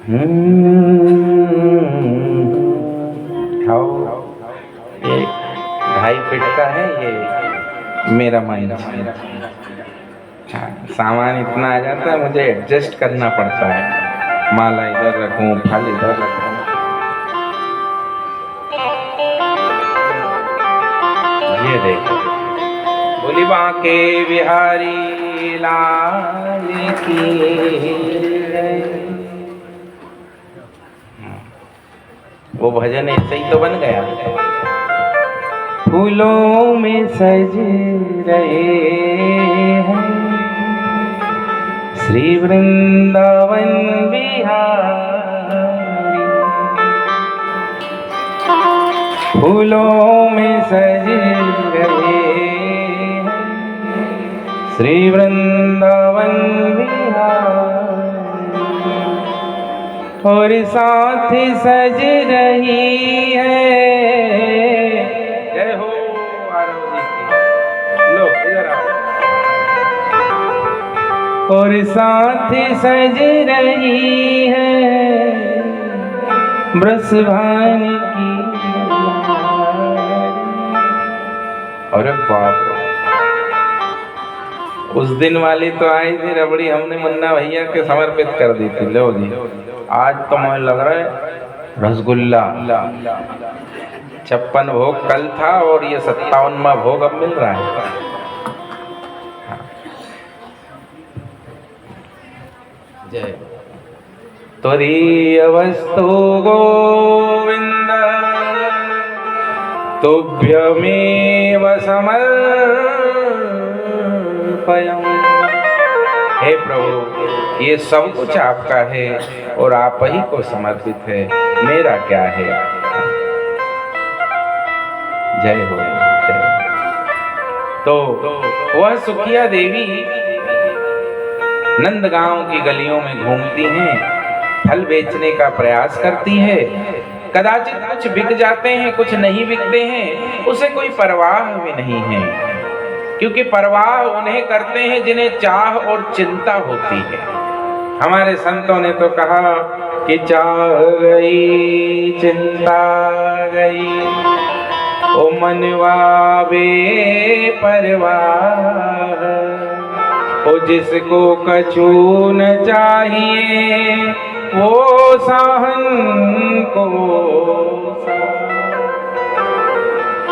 खाओ। ये 2.5 फीट का है, ये मेरा माइंड। हाँ, सामान इतना आ जाता है, मुझे एडजस्ट करना पड़ता है। माला इधर रखूं, फल इधर रखूं। ये देखो, बोली बांके बिहारी लाल की जय। वो भजन ऐसे ही तो बन गया। फूलों में सज रहे हैं श्री वृंदावन बिहारी, फूलों में सज रहे हैं श्री वृंदावन बिहारी, और साथ सज रही है। जय हो आरोही की। लो इधर आओ। और साथ सज रही है ब्रजभानु की। अरे बाप रे, उस दिन वाली तो आई थी रबड़ी, हमने मुन्ना भैया के समर्पित कर दी थी। लो जी, आज तो मुझे लग रहा है रसगुल्ला। 56 भोग कल था और ये 57वां भोग अब मिल रहा है। जय। त्वदीय वस्तु गोविंद तुभ्यमेव समर्पयम्। हे प्रभु, ये सब कुछ आपका है और आप ही को समर्पित है, मेरा क्या है। जय हो जय। तो वह सुखिया देवी नंदगांव की गलियों में घूमती हैं, फल बेचने का प्रयास करती है। कदाचित कुछ बिक जाते हैं, कुछ नहीं बिकते हैं, उसे कोई परवाह भी नहीं है, क्योंकि परवाह उन्हें करते हैं जिन्हें चाह और चिंता होती है। हमारे संतों ने तो कहा कि चाह गई चिंता गई, ओ मनवा बेपरवाह, ओ जिसको कछु न चाहिए वो साहन को।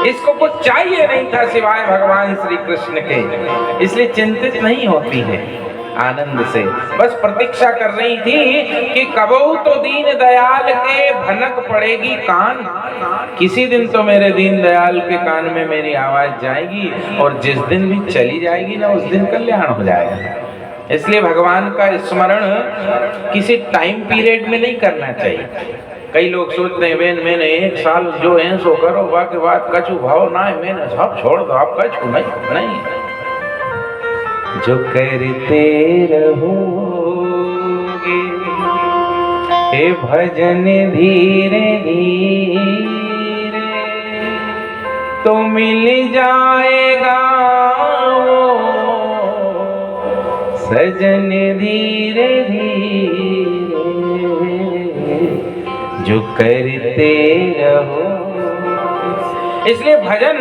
इसको कुछ चाहिए नहीं था सिवाय भगवान श्री कृष्ण के, इसलिए चिंतित नहीं होती है, आनंद से बस प्रतीक्षा कर रही थी कि कबहू तो दीन दयाल के भनक पड़ेगी कान। किसी दिन तो मेरे दीन दयाल के कान में मेरी आवाज जाएगी, और जिस दिन भी चली जाएगी ना, उस दिन कल्याण हो जाएगा। इसलिए भगवान का स्मरण किसी टाइम पीरियड में नहीं करना चाहिए। कई लोग सोचते हैं मैंने 1 साल जो है सो करो, बाकी बात कछु भाव ना है, मैंने सब छोड़ दो, आप कछु नहीं। जो करते रहोगे हे भजन धीरे धीरे, तो मिल जाएगा वो सजन धीरे धीरे। जो करते रहो, इसलिए भजन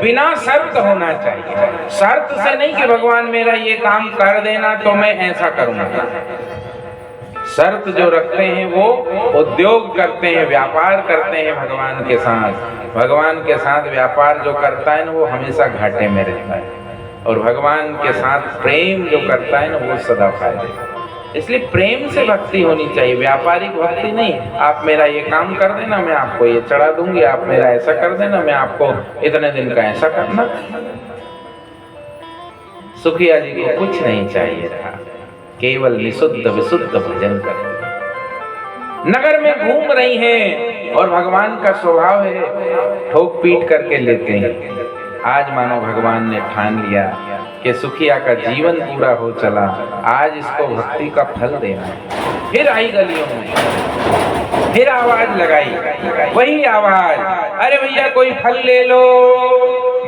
बिना शर्त होना चाहिए। शर्त से नहीं कि भगवान मेरा ये काम कर देना तो मैं ऐसा करूंगा। शर्त जो रखते हैं वो उद्योग करते हैं, व्यापार करते हैं भगवान के साथ। भगवान के साथ व्यापार जो करता है ना, वो हमेशा घाटे में रहता है, और भगवान के साथ प्रेम जो करता है ना, वो सदा फायदे। इसलिए प्रेम से भक्ति होनी चाहिए, व्यापारिक भक्ति नहीं। आप मेरा ये काम कर देना, मैं आपको ये चढ़ा दूंगी, आप मेरा ऐसा कर देना, मैं आपको इतने दिन का ऐसा करना। सुखिया जी को कुछ नहीं चाहिए था, केवल निशुद्ध विशुद्ध भजन करते। नगर में घूम रही हैं और भगवान का स्वभाव है ठोक पीट करके लेते हैं। आज मानो भगवान ने ठान लिया कि सुखिया का जीवन पूरा हो चला, आज इसको भक्ति का फल देना है। फिर आई गलियों में, फिर आवाज लगाई, वही आवाज, अरे भैया कोई फल ले लो,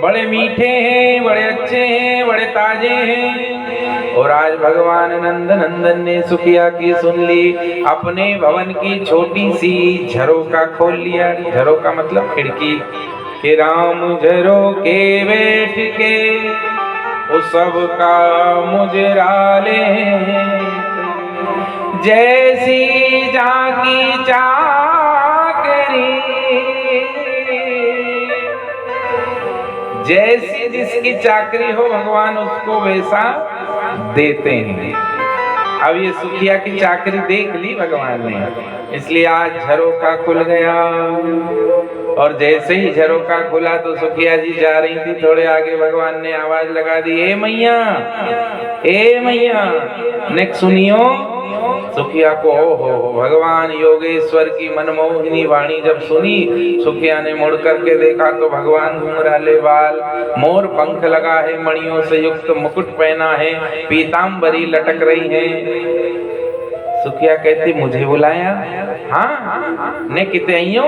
बड़े मीठे हैं, बड़े अच्छे हैं, बड़े ताजे हैं। ओ और आज भगवान नंद नंदन ने सुखिया की सुन ली। अपने भवन की छोटी सी झरोका खोल लिया। झरोका मतलब खिड़की। कि राम झरोके बैठ के वो सबका मुजराले, जैसी जाकी चाकरी, जैसी जिसकी चाकरी हो भगवान उसको वैसा देते हैं। अब ये सुखिया की चाकरी देख ली भगवान ने, इसलिए आज झरोका खुल गया। और जैसे ही झरोका खुला तो सुखिया जी जा रही थी, थोड़े आगे भगवान ने आवाज लगा दी, ए मैया, ए मैया। नेक्स्ट सुनियो। सुखिया को हो भगवान योगेश्वर की मनमोहिनी वाणी जब सुनी, सुखिया ने मुड़ करके देखा तो भगवान घुंघराले बाल, मोर पंख लगा है, मणियों से युक्त मुकुट पहना है, पीतांबरी लटक रही है। सुखिया कहती मुझे बुलाया? हाँ ने किते आइयो?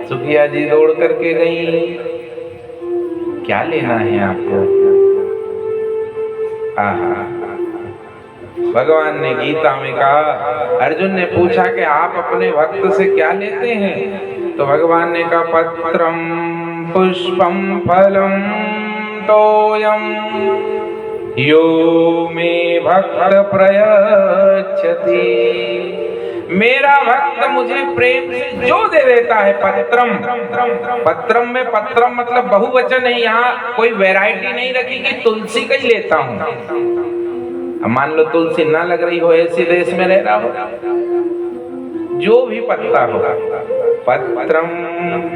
सुखिया जी दौड़ करके गई। क्या लेना है आपको? आहा, भगवान ने गीता में कहा, अर्जुन ने पूछा कि आप अपने भक्त से क्या लेते हैं? तो भगवान ने कहा, पत्रम पुष्पम फलम तोयम यो मे भक्त प्रयच्छति। मेरा भक्त मुझे प्रेम से जो दे देता है, पत्रम, पत्रम में पत्रम मतलब बहुवचन है, यहाँ कोई वैरायटी नहीं रखी कि तुलसी का ही लेता हूँ। मान लो तुलसी ना लग रही हो, ऐसे देश में रह रहा हो, जो भी पत्ता हो, पत्रम,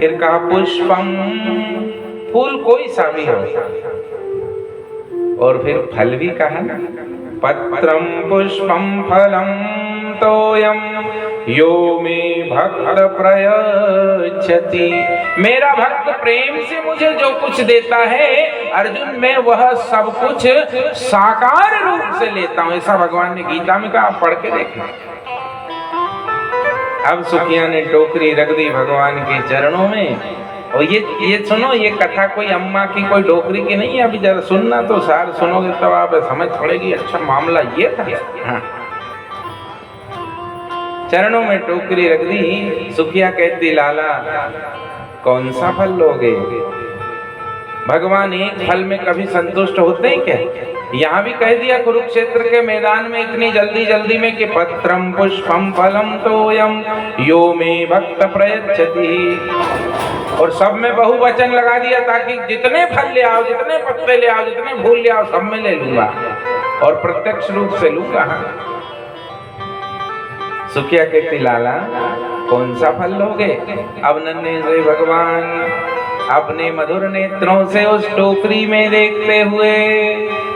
फिर कहा पुष्पम, फूल कोई सा भी हो, और फिर फल भी कहा, पत्रम पुष्पम फलम तोयम यो मे भक्त प्रयच्छति। मेरा भक्त प्रेम से मुझे जो कुछ देता है अर्जुन, मैं वह सब कुछ साकार रूप से लेता हूं। ऐसा भगवान ने गीता में कहा, आप पढ़ के देखना। अब सुखिया ने टोकरी रख दी भगवान के चरणों में। और ये सुनो, ये कथा कोई अम्मा की कोई डोकरी की नहीं है। अभी जरा सुनना तो सार सुनोगे तब आप समझ पड़ेगी, अच्छा मामला ये था। हाँ। चरणों में टोकरी रख दी। सुखिया कहती, लाला कौन सा फल लोगे? भगवान एक फल में कभी संतुष्ट होते हैं क्या? यहाँ भी कह दिया कुरुक्षेत्र के मैदान में इतनी जल्दी जल्दी में कि पत्रम पुष्पम फलम तोयम यो मे भक्त प्रयच्छति। और सब में बहुवचन लगा दिया ताकि जितने फल ले आओ, जितने पत्ते ले आओ, जितने फूल ले आओ, सब में ले लूंगा और प्रत्यक्ष रूप से लूंगा। सुखिया कहती, लाला कौन सा फल लोगे? अब नन्हे से भगवान अपने मधुर नेत्रों से उस टोकरी में देखते हुए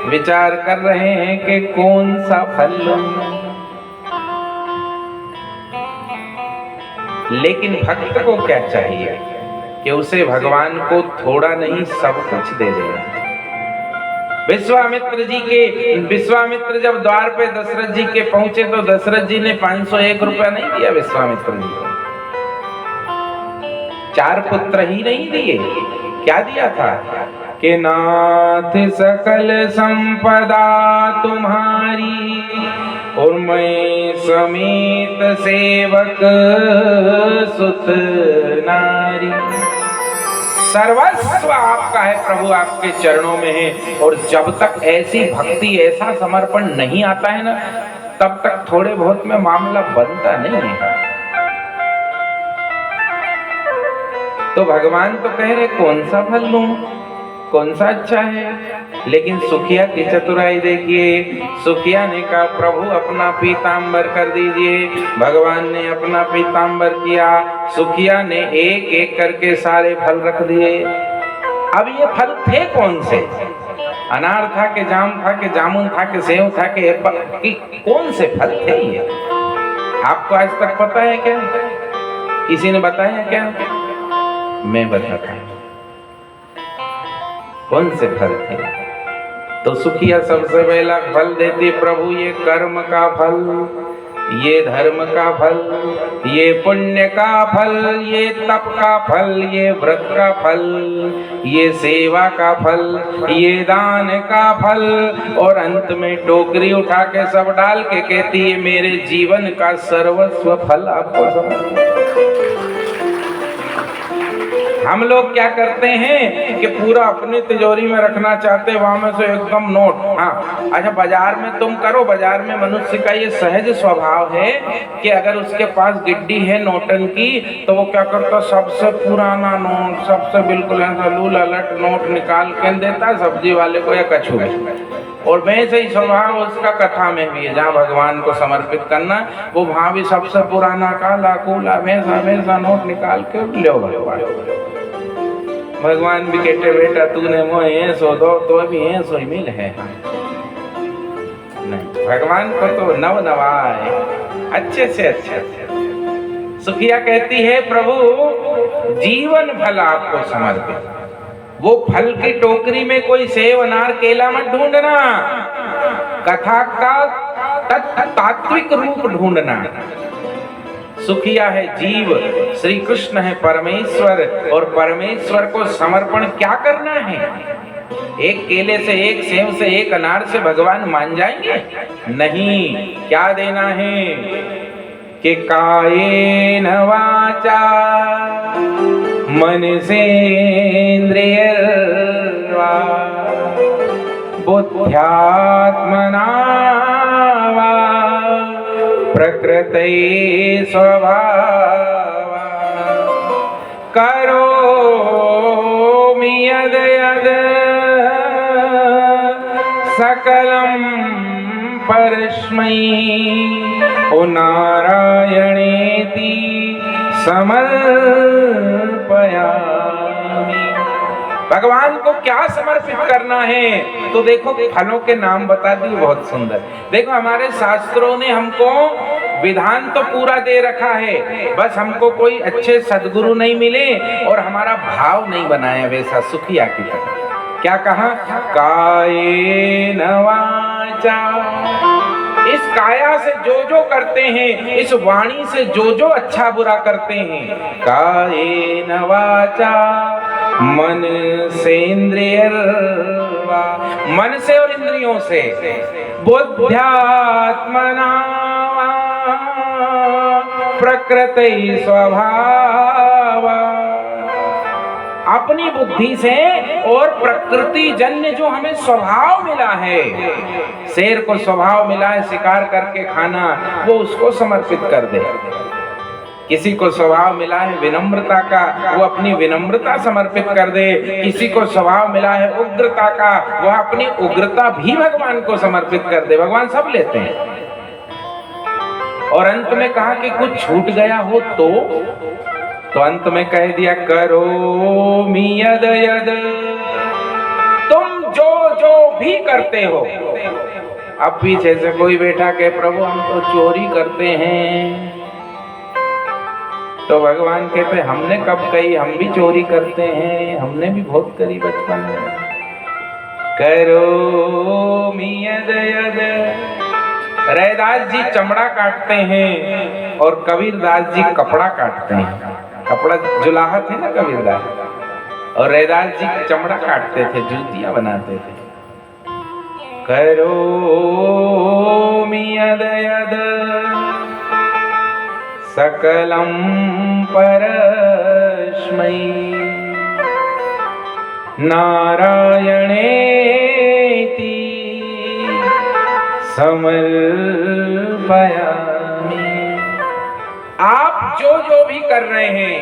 विचार कर रहे हैं कि कौन सा फल लूं। लेकिन भक्त को क्या चाहिए कि उसे भगवान को थोड़ा नहीं सब कुछ दे देना। विश्वामित्र जब द्वार पे दशरथ जी के पहुंचे तो दशरथ जी ने 501 रुपया नहीं दिया विश्वामित्र जी को। 4 पुत्र ही नहीं दिए, क्या दिया था कि नाथ सकल संपदा तुम्हारी और मैं समेत सेवक सुत नारी। सर्वस्व आपका है प्रभु, आपके चरणों में है। और जब तक ऐसी भक्ति, ऐसा समर्पण नहीं आता है ना, तब तक थोड़े बहुत में मामला बनता नहीं है। तो भगवान तो कह रहे कौन सा फल लूं, कौन सा अच्छा है। लेकिन सुखिया की चतुराई देखिए। सुखिया ने कहा, प्रभु अपना पीतांबर कर दीजिए। भगवान ने अपना पीतांबर किया। सुखिया ने एक एक करके सारे फल रख दिए। अब ये फल थे कौन से? अनार था कि जाम था कि जामुन था कि सेव था कि एप्पल, कौन से फल थे ये? आपको आज तक पता है क्या? किसी ने बताया क्या? मैं बताता हूं कौन से फल थे। तो सुखिया सबसे पहला फल देती, प्रभु ये कर्म का फल, ये धर्म का फल, ये पुण्य का फल, ये तप का फल, ये व्रत का फल, ये सेवा का फल, ये दान का फल, और अंत में टोकरी उठा के सब डाल के कहती है मेरे जीवन का सर्वस्व फल आपको समर्पित। हम लोग क्या करते हैं कि पूरा अपनी तिजोरी में रखना चाहते हैं, वहां में से एकदम नोट। हाँ अच्छा, बाजार में तुम करो, बाजार में मनुष्य का ये सहज स्वभाव है कि अगर उसके पास गिड्डी है नोटन की तो वो क्या करता, सबसे पुराना नोट, सबसे बिल्कुल ऐसा लूल अलट नोट निकाल के देता सब्जी वाले को या कछुए। और वैसे ही स्वभाव उसका कथा में भी है, जहाँ भगवान को समर्पित करना, वो वहां भी सबसे पुराना काला कूला वैसा वैसा नोट निकाल के लो भगवान। भगवान भी कहते बेटा तूने मोह ऐसो दो तो अभी ऐसो ही मिल है। नहीं, भगवान को तो नव नवाए अच्छे से अच्छे। सुखिया कहती है प्रभु जीवन फल आपको समर्पित। वो फल की टोकरी में कोई सेव अनार केला मत ढूंढना, कथा का तात्विक रूप ढूंढना। सुखिया है जीव, श्री कृष्ण है परमेश्वर, और परमेश्वर को समर्पण क्या करना है? एक केले से, एक सेव से, एक अनार से भगवान मान जाएंगे? नहीं, क्या देना है कि कायेन वाचा मन से इंद्रियर्वा बुद्ध्यात्मना वा प्रकृते स्वभाव करोमि यद यद सकलं परस्मै ओ नारायणेति समर्पयामि। भगवान को क्या समर्पित करना है? तो देखो फलों के नाम बता दिए, बहुत सुंदर। देखो हमारे शास्त्रों ने हमको विधान तो पूरा दे रखा है, बस हमको कोई अच्छे सद्गुरु नहीं मिले और हमारा भाव नहीं बनाया वैसा सुखिया की तरह। क्या कहा? कायेन वाचा, इस काया से जो जो करते हैं, इस वाणी से जो जो अच्छा बुरा करते हैं, कायेन वाचा मन से इंद्रियर्वा, मन से और इंद्रियों से, बुद्ध्यात्मना प्रकृति स्वभाव, अपनी बुद्धि से और प्रकृति जन्य जो हमें स्वभाव मिला है, शेर को स्वभाव मिला है शिकार करके खाना, वो उसको समर्पित कर दे। किसी को स्वभाव मिला है विनम्रता का, वो अपनी विनम्रता समर्पित कर दे। किसी को स्वभाव मिला है उग्रता का, वो अपनी उग्रता भी भगवान को समर्पित कर दे। भगवान सब लेते हैं। और अंत में कहा कि कुछ छूट गया हो तो अंत में कह दिया करोमि यद यद, तुम जो जो भी करते हो। अब पीछे से कोई बैठा के प्रभु हम तो चोरी करते हैं, तो भगवान कहते हमने कब कही, हम भी चोरी करते हैं, हमने भी बहुत करी बचपन में। करोमि यद यद, रैदास जी चमड़ा काटते हैं और कबीरदास जी कपड़ा काटते हैं। कपड़ा जुलाहा थे ना कबीरदास, और रैदास जी चमड़ा काटते थे, जूतियां बनाते थे। करोमि यद यद सकलं परस्मै नारायणेति समर्पयामि। आप जो जो भी कर रहे हैं,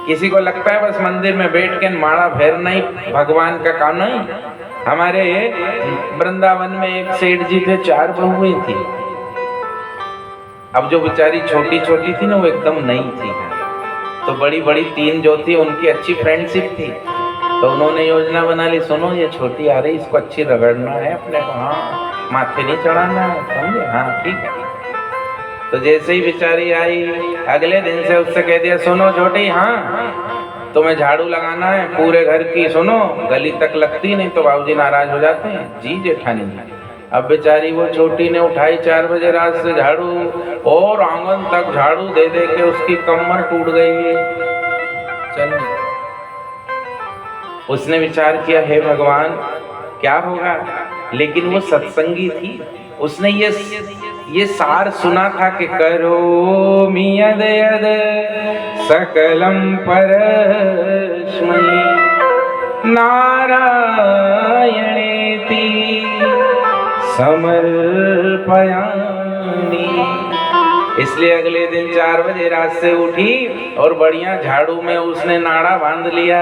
किसी को लगता है बस मंदिर में बैठ के माड़ा फेरना ही भगवान का काम, नहीं। हमारे वृंदावन में एक सेठ जी थे, 4 बहुएं थी। अब जो बेचारी छोटी छोटी थी ना, वो एकदम नई थी, तो बड़ी बड़ी 3 जो थी उनकी अच्छी फ्रेंडशिप थी। तो उन्होंने योजना बना ली, सुनो ये छोटी आ रही, इसको अच्छी रगड़ना है अपने को, हाँ माथे नहीं चढ़ाना है, समझे? हाँ ठीक है। तो जैसे ही बेचारी आई, अगले दिन से उससे कह दिया सुनो छोटी, हाँ तुम्हें झाड़ू लगाना है पूरे घर की, सुनो गली तक लगती नहीं तो बाबूजी नाराज हो जाते हैं। जी जेठानी जी। अब बेचारी वो छोटी ने उठाई 4 बजे रात से झाड़ू और आंगन तक झाड़ू दे दे के उसकी कमर टूट गई है, चल नहीं। उसने विचार किया हे भगवान क्या होगा, लेकिन वो सत्संगी थी, उसने ये सार सुना था कि करोमि यद यद सकलम परस्मै नारायणेति समर्पयामि। इसलिए अगले दिन 4 बजे रात से उठी और बढ़िया झाड़ू में उसने नाड़ा बांध लिया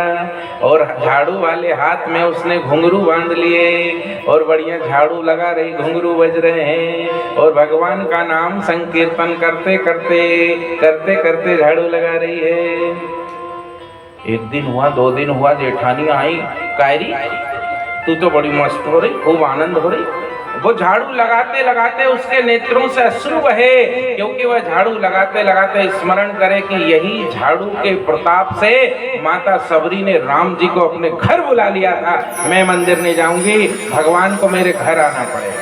और झाड़ू वाले हाथ में उसने घुंघरू बांध लिए और बढ़िया झाड़ू लगा रही, घुंघरू बज रहे हैं और भगवान का नाम संकीर्तन करते करते करते करते झाड़ू लगा रही है। एक दिन हुआ, 2 दिन हुआ, जेठानी आई, कायरी तू तो बड़ी मस्त हो रही, खूब आनंद हो रही। वो झाड़ू लगाते लगाते उसके नेत्रों से अश्रु बहे, क्योंकि वह झाड़ू लगाते लगाते स्मरण करे कि यही झाड़ू के प्रताप से माता सबरी ने राम जी को अपने घर बुला लिया था। मैं मंदिर नहीं जाऊंगी, भगवान को मेरे घर आना पड़ेगा।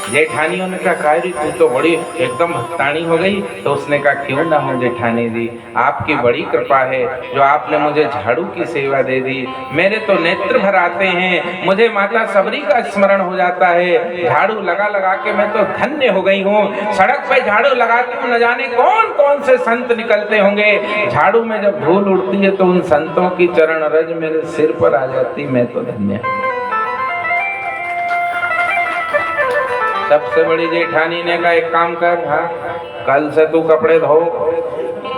जेठानियों ने कहा कायरी तू तो बड़ी एकदम भक्तानी हो गई। तो उसने कहा क्यों ना हो जेठानी जी, आपकी बड़ी कृपा है जो आपने मुझे झाड़ू की सेवा दे दी। मेरे तो नेत्र भर आते हैं, मुझे माता सबरी का स्मरण हो जाता है। झाड़ू लगा लगा के मैं तो धन्य हो गई हूँ। सड़क पे झाड़ू लगाती हूँ, न जाने कौन कौन से संत निकलते होंगे। झाड़ू में जब धूल उड़ती है तो उन संतों की चरण रज मेरे सिर पर आ जाती, मैं तो धन्य। सबसे बड़ी जेठानी ने कहा एक काम कर, हाँ कल से तू कपड़े धो,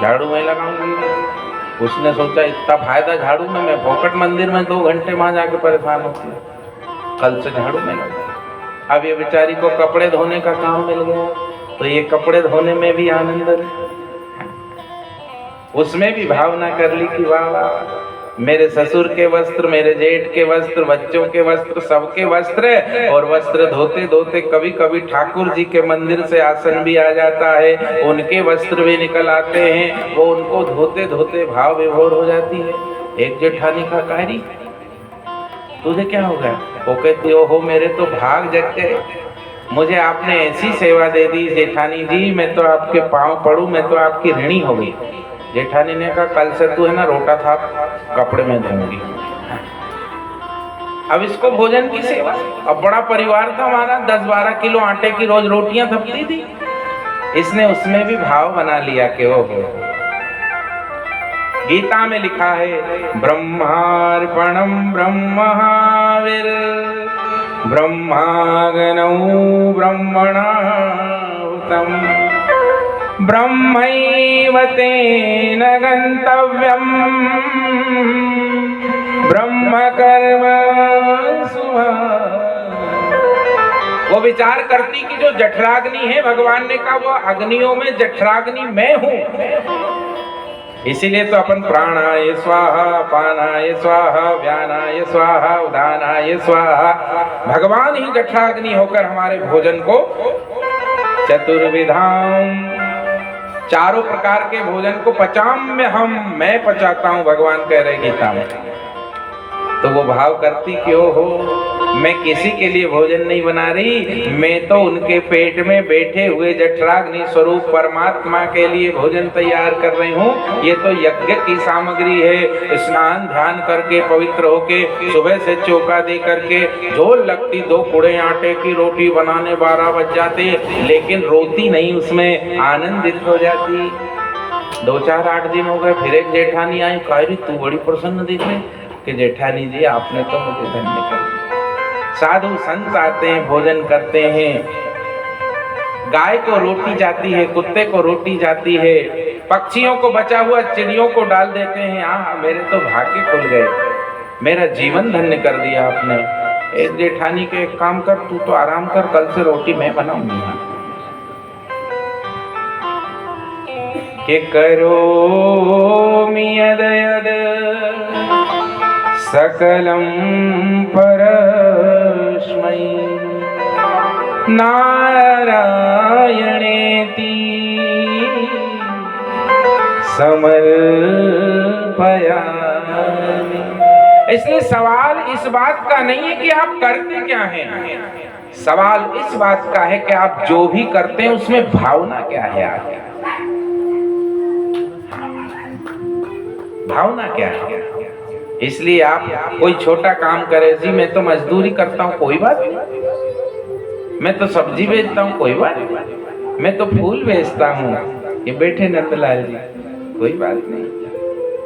झाड़ू में लगाऊंगी। उसने सोचा इतना फायदा झाड़ू में, मैं फोकट मंदिर में 2 घंटे वहां जाके परेशान होती हूँ, कल से झाड़ू में लगा। अब ये बेचारी को कपड़े धोने का काम मिल गया, तो ये कपड़े धोने में भी आनंद है, उसमें भी भावना कर ली कि वाह वाह मेरे ससुर के वस्त्र, मेरे जेठ के वस्त्र, बच्चों के वस्त्र, सबके वस्त्र, और वस्त्र धोते धोते कभी कभी ठाकुर जी के मंदिर से आसन भी आ जाता है, उनके वस्त्र भी निकल आते हैं, वो उनको धोते धोते भाव विभोर हो जाती है। एक जेठानी का कारी तुझे क्या हो गया? वो कहती हो मेरे तो भाग जग गए, मुझे आपने ऐसी सेवा दे दी जेठानी जी, मैं तो आपके पांव पड़ूं, मैं तो आपकी ऋणी हो गई। जेठानी ने कहा कल से तू है ना रोटा था कपड़े में धोऊंगी। अब इसको भोजन की सेवा, अब बड़ा परिवार था हमारा, 10-12 किलो आटे की रोज रोटियां थपती थी। इसने उसमें भी भाव बना लिया कि वो गीता में लिखा है ब्रह्मार्पणम ब्रह्महाविर ब्रह्माग्नौ ब्रह्मणाहुतम् ब्रह्मैव तेन गन्तव्यम् ब्रह्म कर्म वो विचार करती कि जो जठराग्नि है, भगवान ने कहा वो अग्नियों में जठराग्नि मैं हूं। इसीलिए तो अपन प्राणाय स्वाहा, पानाय स्वाहा, व्यानाय स्वाहा, उदानाय स्वाहा, भगवान ही जठराग्नि होकर हमारे भोजन को चतुर्विधाम, चारों प्रकार के भोजन को पचाम्य हम, मैं पचाता हूं, भगवान कह रहे गीता में। तो वो भाव करती कि ओहो मैं किसी के लिए भोजन नहीं बना रही, मैं तो उनके पेट में बैठे हुए जठराग्नि स्वरूप परमात्मा के लिए भोजन तैयार कर रही हूँ। ये तो यज्ञ की सामग्री है। स्नान ध्यान करके पवित्र होके सुबह से चौका दे करके झोल लगती, 2 पुड़े आटे की रोटी बनाने 12 बज जाते, लेकिन रोती नहीं, उसमें आनंदित हो जाती। 2-4-8 दिन हो गए, फिर एक जेठानी आई, कायरी तू बड़ी प्रसन्न दिख रही कि जेठानी जी आपने तो मुझे धन्य कर दिया। साधु संत आते हैं, भोजन करते हैं, गाय को रोटी जाती है, कुत्ते को रोटी जाती है, पक्षियों को बचा हुआ चिड़ियों को डाल देते हैं। हाँ मेरे तो भाग्य खुल गए, मेरा जीवन धन्य कर दिया आपने। एक जेठानी के एक काम कर, तू तो आराम कर, कल से रोटी मैं बनाऊंगी। के करो यद यद सकलम परस्मै नारायणेति समर्पयामि। इसलिए सवाल इस बात का नहीं है कि आप करते क्या हैं, सवाल इस बात का है कि आप जो भी करते हैं उसमें भावना क्या है आपकी, भावना क्या है। इसलिए आप कोई छोटा काम करे, जी मैं तो मजदूरी करता हूँ, कोई बात नहीं, मैं तो सब्जी बेचता हूँ, कोई बात नहीं, मैं तो फूल बेचता हूँ, ये बैठे नंदलाल जी, कोई बात नहीं।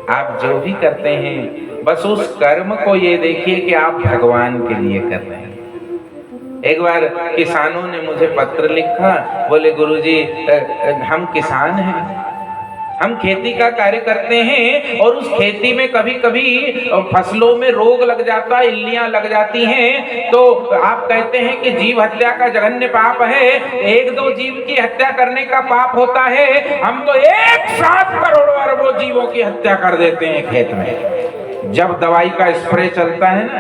आप जो भी करते हैं बस उस कर्म को ये देखिए कि आप भगवान के लिए कर रहे हैं। एक बार किसानों ने मुझे पत्र लिखा, बोले गुरुजी हम किसान हैं, हम खेती का कार्य करते हैं और उस खेती में कभी कभी फसलों में रोग लग जाता है, इल्लियां लग जाती हैं, तो आप कहते हैं कि जीव हत्या का जघन्य पाप है, एक दो जीव की हत्या करने का पाप होता है, हम तो एक साथ करोड़ों अरबों जीवों की हत्या कर देते हैं खेत में। जब दवाई का स्प्रे चलता है ना,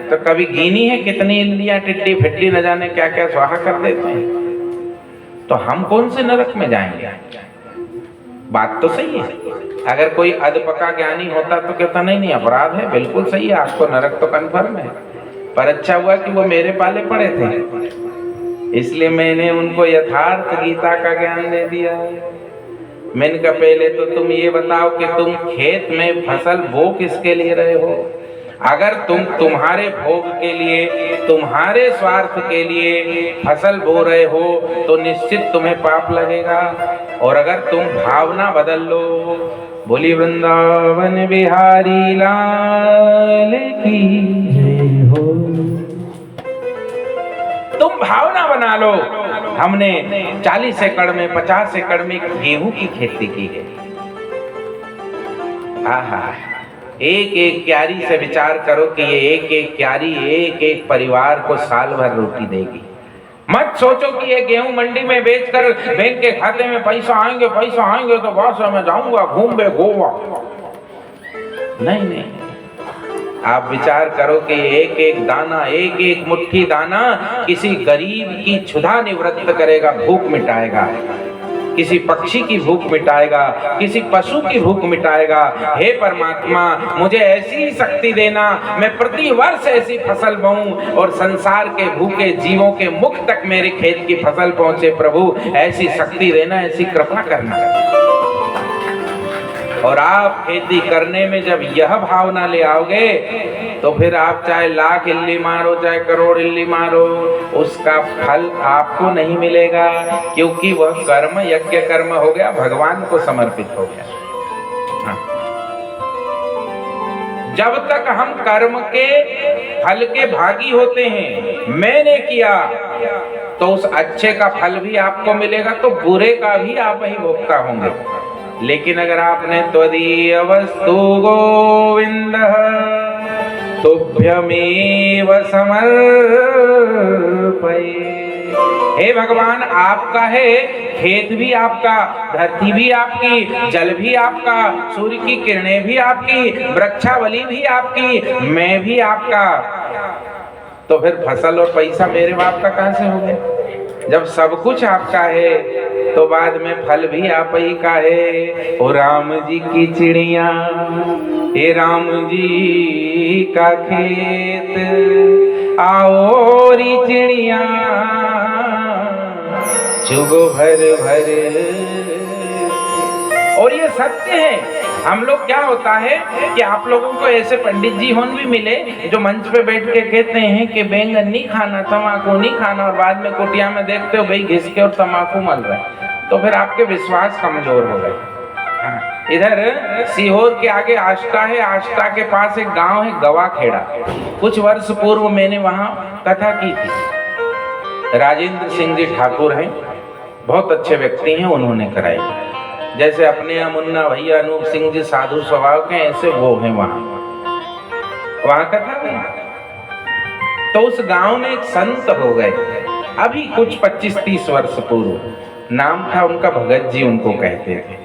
तो कभी गिनी है कितनी इल्लियां, टिड्डी फिड्डी न जाने क्या क्या स्वाहा कर देते हैं। तो हम कौन से नरक में जाएंगे? बात तो सही है। अगर कोई अधपका ज्ञानी होता तो कहता नहीं अपराध है, बिल्कुल सही है, आपको नरक तो कन्फर्म है, पर अच्छा हुआ कि वो मेरे पाले पड़े थे, इसलिए मैंने उनको यथार्थ गीता का ज्ञान दे दिया। मैंने कहा पहले तो तुम ये बताओ कि तुम खेत में फसल बो किसके लिए रहे हो? अगर तुम तुम्हारे भोग के लिए, तुम्हारे स्वार्थ के लिए फसल बो रहे हो तो निश्चित तुम्हें पाप लगेगा। और अगर तुम भावना बदल लो, बोली वृंदावन बिहारी लाल की जय हो, तुम भावना बना लो। हमने 40 एकड़ में 50 एकड़ में गेहूं की खेती की है। आहा, एक एक क्यारी से विचार करो कि ये एक एक क्यारी एक एक परिवार को साल भर रोटी देगी। मत सोचो कि ये गेहूं मंडी में बेचकर बैंक के खाते में पैसा आएंगे तो बस मैं जाऊंगा घूमने गोवा। नहीं, आप विचार करो कि एक एक दाना, एक एक मुट्ठी दाना किसी गरीब की क्षुधा निवृत्त करेगा, भूख मिटाएगा, किसी पक्षी की भूख मिटाएगा, किसी पशु की भूख मिटाएगा। हे परमात्मा, मुझे ऐसी शक्ति देना, मैं प्रति वर्ष ऐसी फसल बोऊं और संसार के भूखे जीवों के मुख तक मेरे खेत की फसल पहुंचे। प्रभु ऐसी शक्ति देना, ऐसी कृपा करना। और आप खेती करने में जब यह भावना ले आओगे तो फिर आप चाहे लाख इल्ली मारो, चाहे करोड़ इल्ली मारो, उसका फल आपको नहीं मिलेगा, क्योंकि वह कर्म यज्ञ कर्म हो गया, भगवान को समर्पित हो गया। हाँ। जब तक हम कर्म के फल के भागी होते हैं, मैंने किया तो उस अच्छे का फल भी आपको मिलेगा, तो बुरे का भी आप ही भोगता होंगे। लेकिन अगर आपने त्वदीय वस्तु गोविंद तुभ्यमेव समर्पये, हे भगवान आपका है, खेत भी आपका, धरती भी आपकी, जल भी आपका, सूर्य की किरणें भी आपकी, वृक्षावली भी आपकी, मैं भी आपका, तो फिर फसल और पैसा मेरे बाप का कहां से हो गया? जब सब कुछ आपका है तो बाद में फल भी आप ही का है। ओ राम जी की चिड़िया, हे राम जी का खेत, आओ री चिड़िया चुगो भर भर। और ये सत्य है। हम लोग क्या होता है कि आप लोगों को ऐसे पंडित जी होन भी मिले जो मंच पे बैठ के कहते हैं कि बैंगन नहीं खाना, तम्बाकू नहीं खाना, और बाद में कुटिया में देखते हो भाई घिस के और तम्बाकू मल रहा है, तो फिर आपके विश्वास कमजोर हो गए। हाँ। इधर सीहोर के आगे आष्टा है, आष्टा के पास एक गांव है गवाखेड़ा। कुछ वर्ष पूर्व मैंने वहां कथा की थी। राजेंद्र सिंह जी ठाकुर हैं, बहुत अच्छे व्यक्ति हैं, उन्होंने कराई। जैसे अपने मुन्ना भैया अनूप सिंह जी साधु स्वभाव के, ऐसे वो हैं वहां कथा हुई। तो उस गांव में एक संत हो गए अभी कुछ 25-30 वर्ष पूर्व, नाम था उनका भगत जी, उनको कहते थे।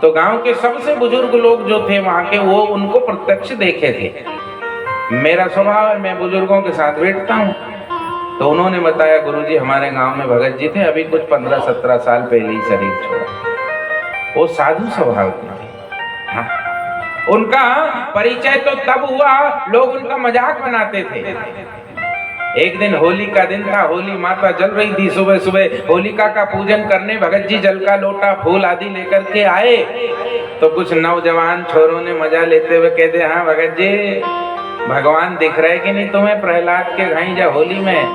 तो गांव के सबसे बुजुर्ग लोग जो थे वहां के, वो उनको प्रत्यक्ष देखे थे। मेरा स्वभाव है, मैं बुजुर्गों के साथ बैठता हूँ। तो उन्होंने बताया गुरुजी हमारे गांव में भगत जी थे, अभी कुछ 15-17 साल पहले ही शरीर छोड़ा। वो साधु स्वभाव के थे। हाँ। उनका परिचय तो तब हुआ, लोग उनका मजाक बनाते थे। एक दिन होली का दिन था, होली माता जल रही थी। सुबह सुबह होलिका का पूजन करने भगत जी जल का लोटा फूल आदि लेकर के आए तो कुछ नौजवान छोरों ने मजा लेते हुए कहते, हाँ भगत जी भगवान दिख रहे कि नहीं तुम्हें प्रहलाद के घाई जा होली में?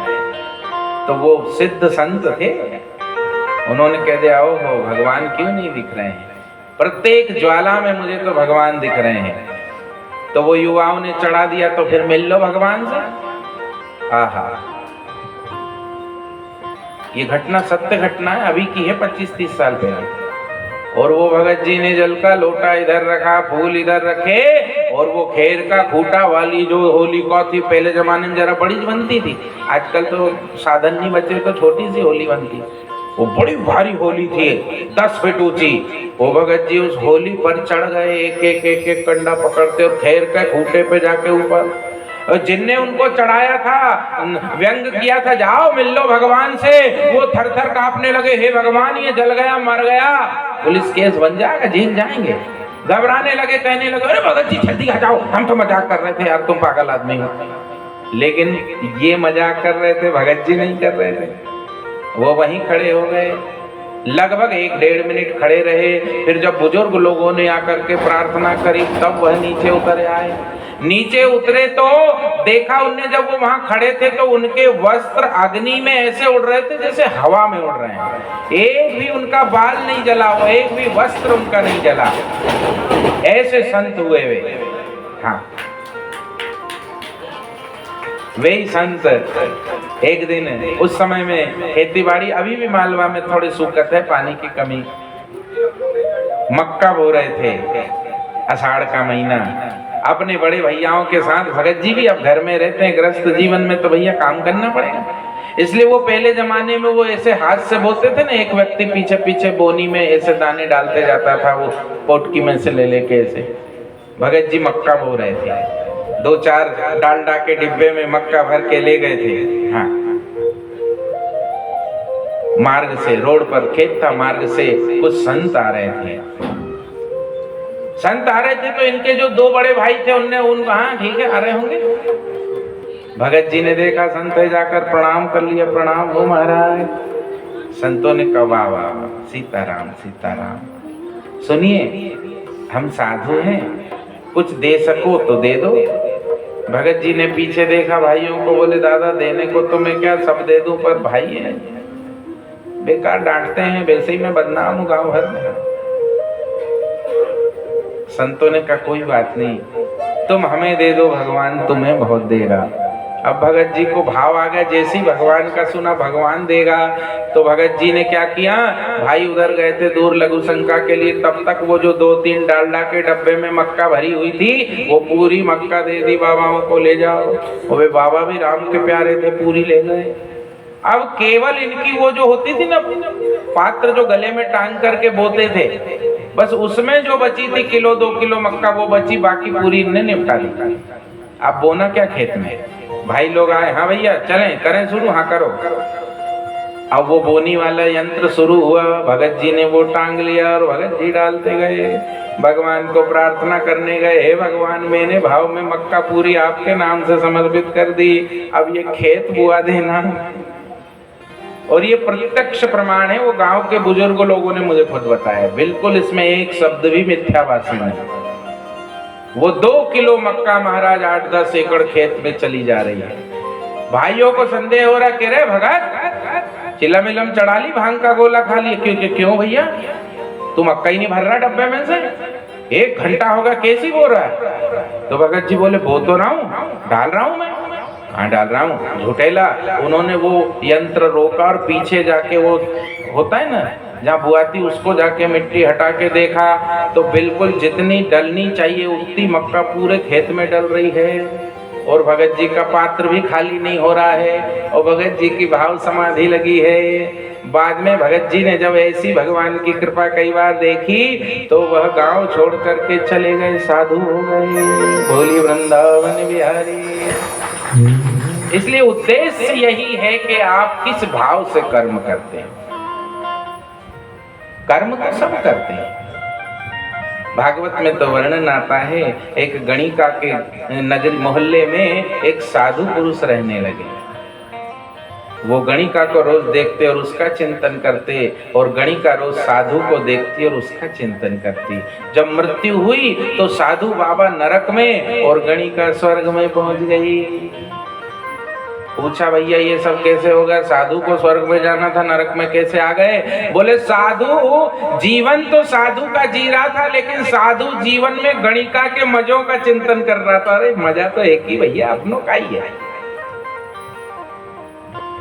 तो वो सिद्ध संत थे, उन्होंने कह दिया, ओ हो भगवान क्यों नहीं दिख रहे हैं? प्रत्येक ज्वाला में मुझे तो भगवान दिख रहे हैं। तो वो युवाओं ने चढ़ा दिया, तो फिर मिल लो भगवान से। आहा, ये घटना सत्य घटना है, अभी की है 25-30 साल पहले। और वो भगत जी ने जल का लोटा इधर रखा, फूल इधर रखे, और वो खेर का खूटा वाली जो होलिका थी, पहले जमाने में जरा बड़ी बनती थी, आजकल तो साधन नहीं बचे तो छोटी सी होली बनती। वो बड़ी भारी होली थी, 10 फीट ऊंची। वो भगत जी उस होली पर चढ़ गए, एक कंडा पकड़ते और खेर के खूटे पे जाके ऊपर। जिनने उनको चढ़ाया था व्यंग किया था, जाओ मिल लो भगवान से, वो थर थर कांपने लगे, हे भगवान ये जल गया मर गया, पुलिस केस बन जाएगा, जेल जाएंगे। घबराने लगे, कहने लगे, अरे भगत जी जल्दी आ जाओ, हम तो मजाक कर रहे थे यार, तुम पागल आदमी हो। लेकिन ये मजाक कर रहे थे, भगत जी नहीं कर रहे थे। वो वहीं खड़े हो गए, लगभग 1-1.5 मिनट खड़े रहे। फिर जब बुजुर्ग लोगों ने आकर के प्रार्थना करी तब वह नीचे उतर आए। नीचे उतरे तो देखा उनने, जब वो वहां खड़े थे तो उनके वस्त्र अग्नि में ऐसे उड़ रहे थे जैसे हवा में उड़ रहे हैं। एक भी उनका बाल नहीं जला, वो एक भी वस्त्र उनका नहीं जला, ऐसे संत हुए वे। हाँ, वे संत एक दिन, उस समय में खेती बाड़ी अभी भी मालवा में थोड़ी सूखत है, पानी की कमी, मक्का बो रहे थे, आषाढ़ का महीना। अपने बड़े भैयाओं के साथ भगत जी भी अब घर में रहते हैं, गृहस्थ जीवन में तो भैया काम करना पड़ेगा, इसलिए वो पहले जमाने में वो ऐसे हाथ से बोते थे ना, एक व्यक्ति पीछे पीछे बोनी में ऐसे दाने डालते जाता था, वो पोटकी में से ले लेके ऐसे। भगत जी मक्का बो रहे थे, 2-4 डालडा के डिब्बे में मक्का भर के ले गए थे। हाँ, मार्ग से, रोड पर खेत था, मार्ग से कुछ संत आ रहे थे। संत आ रहे थे तो इनके जो 2 बड़े भाई थे उनने हाँ ठीक है आ रहे होंगे। भगत जी ने देखा संत है, जाकर प्रणाम कर लिया, प्रणाम हो महाराज। संतों ने कहा, वाह वाह, सीताराम सीताराम, सुनिए हम साधु हैं, कुछ दे सको तो दे दो। भगत जी ने पीछे देखा भाइयों को, बोले दादा देने को तो मैं क्या सब दे दूं, पर भाई है बेकार डांटते हैं, वैसे ही मैं बदनाम हूं गांव भर में। संतों ने कहा कोई बात नहीं, तुम हमें दे दो, भगवान तुम्हें बहुत देगा। अब भगत जी को भाव आ गया, जैसे ही भगवान का सुना भगवान देगा, तो भगत जी ने क्या किया, भाई उधर गए थे दूर लघु शंका के लिए, तब तक वो जो 2-3 डालडा के डब्बे में मक्का भरी हुई थी, वो पूरी मक्का दे दी, बाबाओं को ले जाओ। वे बाबा भी राम के प्यारे थे, पूरी ले गए। अब केवल इनकी वो जो होती थी ना पात्र, जो गले में टांग करके बोते थे, बस उसमें जो बची थी 1-2 किलो मक्का वो बची, बाकी पूरी इनने निपटा दी। अब बोना क्या खेत में? भाई लोग आए, हाँ भैया चलें, करें शुरू, हाँ करो। अब वो बोनी वाला यंत्र शुरू हुआ, भगत जी ने वो टांग लिया और भगत जी डालते गए, भगवान को प्रार्थना करने गए, हे भगवान मैंने भाव में मक्का पूरी आपके नाम से समर्पित कर दी, अब ये खेत बुआ देना। और ये प्रत्यक्ष प्रमाण है, वो गांव के बुजुर्ग लोगों ने मुझे खुद बताया, बिल्कुल इसमें एक शब्द भी मिथ्याभाषण नहीं। वो 2 किलो मक्का महाराज 8-10 एकड़ खेत में चली जा रही है। भाइयों को संदेह हो रहा, कह रहे भगत चिलम मिलम चढ़ा ली, भांग का गोला खा लिया। क्यों भैया, तू मक्का ही नहीं भर रहा डब्बे में से, 1 घंटा होगा, कैसी बो रहा है? तो भगत जी बोले बो तो रहा हूँ, डाल रहा हूँ मैं। हाँ डाल रहा हूँ, झूठेला। उन्होंने वो यंत्र रोका और पीछे जाके वो होता है ना जहाँ बुआती, उसको जाके मिट्टी हटा के देखा तो बिल्कुल जितनी डलनी चाहिए उतनी मक्का पूरे खेत में डल रही है, और भगत जी का पात्र भी खाली नहीं हो रहा है, और भगत जी की भाव समाधि लगी है। बाद में भगत जी ने जब ऐसी भगवान की कृपा कई बार देखी तो वह गांव छोड़ करके चले गए, साधु हो गए। बोली वृंदावन बिहारी। इसलिए उद्देश्य यही है कि आप किस भाव से कर्म करते हैं। कर्म तो सब करते हैं। भागवत में तो वर्णन आता है, एक गणिका के नगर मोहल्ले में एक साधु पुरुष रहने लगे। वो गणिका को रोज देखते और उसका चिंतन करते, और गणिका रोज साधु को देखती और उसका चिंतन करती। जब मृत्यु हुई तो साधु बाबा नरक में और गणिका स्वर्ग में पहुंच गई। पूछा भैया ये सब कैसे होगा, साधु को स्वर्ग में जाना था, नरक में कैसे आ गए? बोले साधु जीवन तो साधु का जी रहा था, लेकिन साधु जीवन में गणिका के मजों का चिंतन कर रहा था। अरे मजा तो एक ही भैया, अपनों का ही है,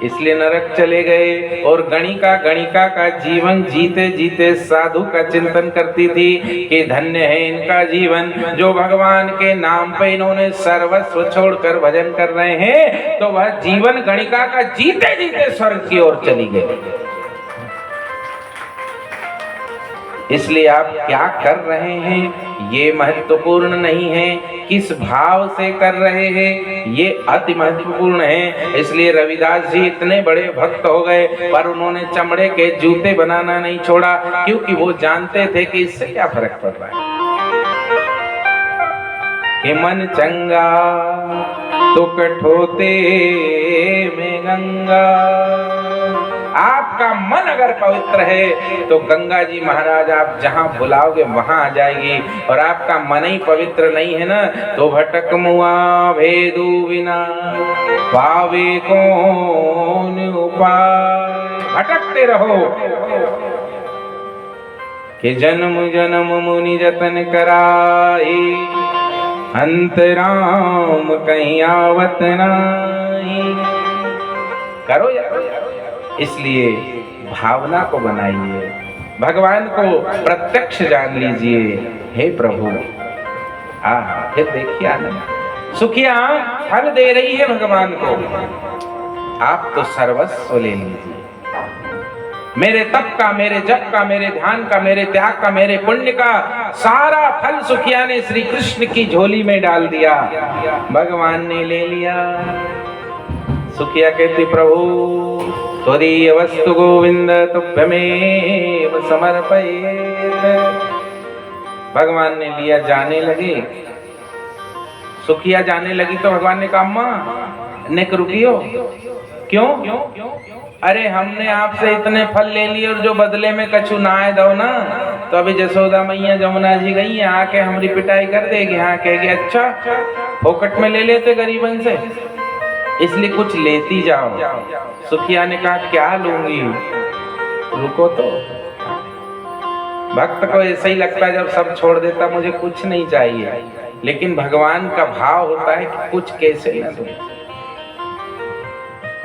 इसलिए नरक चले गए। और गणिका का जीवन जीते जीते साधु का चिंतन करती थी कि धन्य है इनका जीवन, जो भगवान के नाम पे इन्होंने सर्वस्व छोड़कर भजन कर रहे हैं। तो वह जीवन गणिका का जीते जीते स्वर्ग की ओर चली गई। इसलिए आप क्या कर रहे हैं ये महत्वपूर्ण नहीं है, किस भाव से कर रहे हैं ये अति महत्वपूर्ण है। इसलिए रविदास जी इतने बड़े भक्त हो गए, पर उन्होंने चमड़े के जूते बनाना नहीं छोड़ा, क्योंकि वो जानते थे कि इससे क्या फर्क पड़ रहा है। कि मन चंगा तो कठोते में गंगा। आपका मन अगर पवित्र है तो गंगा जी महाराज आप जहां बुलाओगे वहां आ जाएगी, और आपका मन ही पवित्र नहीं है ना, तो भटक मुआ भेदू बिना पावे कौन उपाय। भटकते रहो कि जन्म जन्म मुनि जतन कराए, अंतराम कहीं आवत नाही। करो यार, इसलिए भावना को बनाइए, भगवान को प्रत्यक्ष जान लीजिए। हे प्रभु, फिर देखिए आनंद। सुखिया फल दे रही है भगवान को, आप तो सर्वस्व ले लीजिए। मेरे तप का, मेरे जप का, मेरे ध्यान का, मेरे त्याग का, मेरे पुण्य का सारा फल सुखिया ने श्री कृष्ण की झोली में डाल दिया, भगवान ने ले लिया। सुखिया कहती प्रभु त्वदीय वस्तु गोविंद तुभ्यमेव समर्पयेत्। भगवान ने लिया, जाने लगे। सुखिया जाने लगी तो भगवान ने कहा अम्मा निक रुकियो। क्यों? अरे हमने आपसे इतने फल ले लिए और जो बदले में कछु ना आए दो ना, तो अभी जसोदा मैया जमुना जी गई हैं, आके हमारी पिटाई कर देगी। हाँ कहेगी अच्छा फोकट में ले लेते गरीबन से, इसलिए कुछ लेती जाओ। सुखिया ने कहा क्या लूंगी, रुको तो। भक्त को ऐसा ही लगता है जब सब छोड़ देता मुझे कुछ नहीं चाहिए, लेकिन भगवान का भाव होता है कि कुछ कैसे न दूं।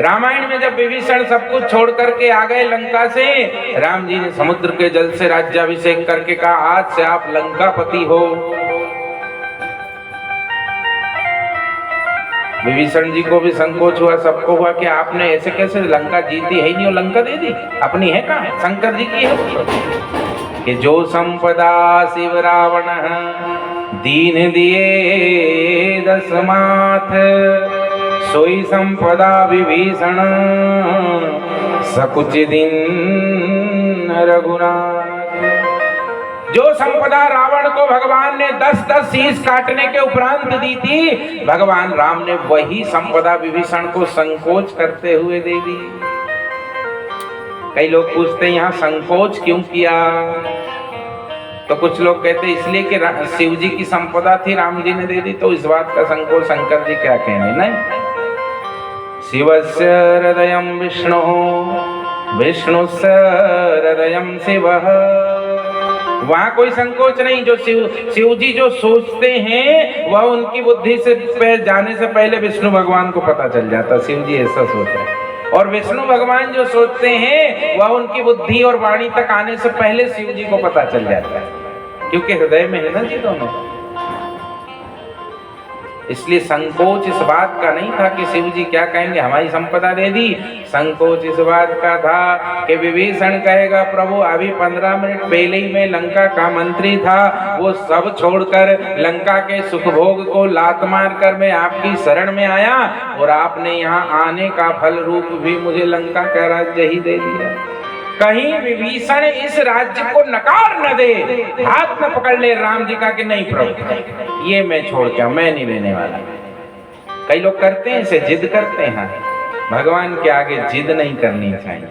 रामायण में जब विभीषण सब कुछ छोड़ करके आ गए लंका से, राम जी ने समुद्र के जल से राज्याभिषेक करके कहा आज से आप लंकापति हो। विभीषण जी को भी संकोच हुआ, सबको हुआ कि आपने ऐसे कैसे, लंका जीती है ही नहीं और लंका दे दी, अपनी है कहाँ, शंकर जी की है। कि जो संपदा शिव रावण दीन दिए दस माथ, सोई संपदा विभीषण सकुच दिन रघुनाथ। जो संपदा रावण को भगवान ने 10-10 शीश काटने के उपरांत दी थी, भगवान राम ने वही संपदा विभीषण को संकोच करते हुए दे दी। कई लोग पूछते हैं यहाँ संकोच क्यों किया, तो कुछ लोग कहते हैं इसलिए कि शिव जी की संपदा थी राम जी ने दे दी, तो इस बात का संकोच शंकर जी क्या कहने। नहीं, शिवस्य हृदयं विष्णु विष्णुस्य हृदयं शिवः। वहां कोई संकोच नहीं। जो शिव जी जो सोचते हैं वह उनकी बुद्धि से जाने से पहले विष्णु भगवान को पता चल जाता, शिव जी ऐसा सोच रहे हैं। और विष्णु भगवान जो सोचते हैं वह उनकी बुद्धि और वाणी तक आने से पहले शिव जी को पता चल जाता है, क्योंकि हृदय में है ना जी दोनों। इसलिए संकोच इस बात का नहीं था कि शिव जी क्या कहेंगे हमारी संपदा दे दी, संकोच इस बात का था कि विभीषण कहेगा प्रभु अभी 15 मिनट पहले ही मैं लंका का मंत्री था, वो सब छोड़कर लंका के सुखभोग को लात मार कर मैं आपकी शरण में आया, और आपने यहाँ आने का फल रूप भी मुझे लंका का राज्य ही दे दिया। कहीं विभीषण इस राज्य को नकार न दे, हाथ में पकड़ ले राम जी का कि नहीं प्रभु ये मैं छोड़ के मैं नहीं लेने वाला। कई लोग करते हैं, इसे जिद करते हैं, भगवान के आगे जिद नहीं करनी चाहिए।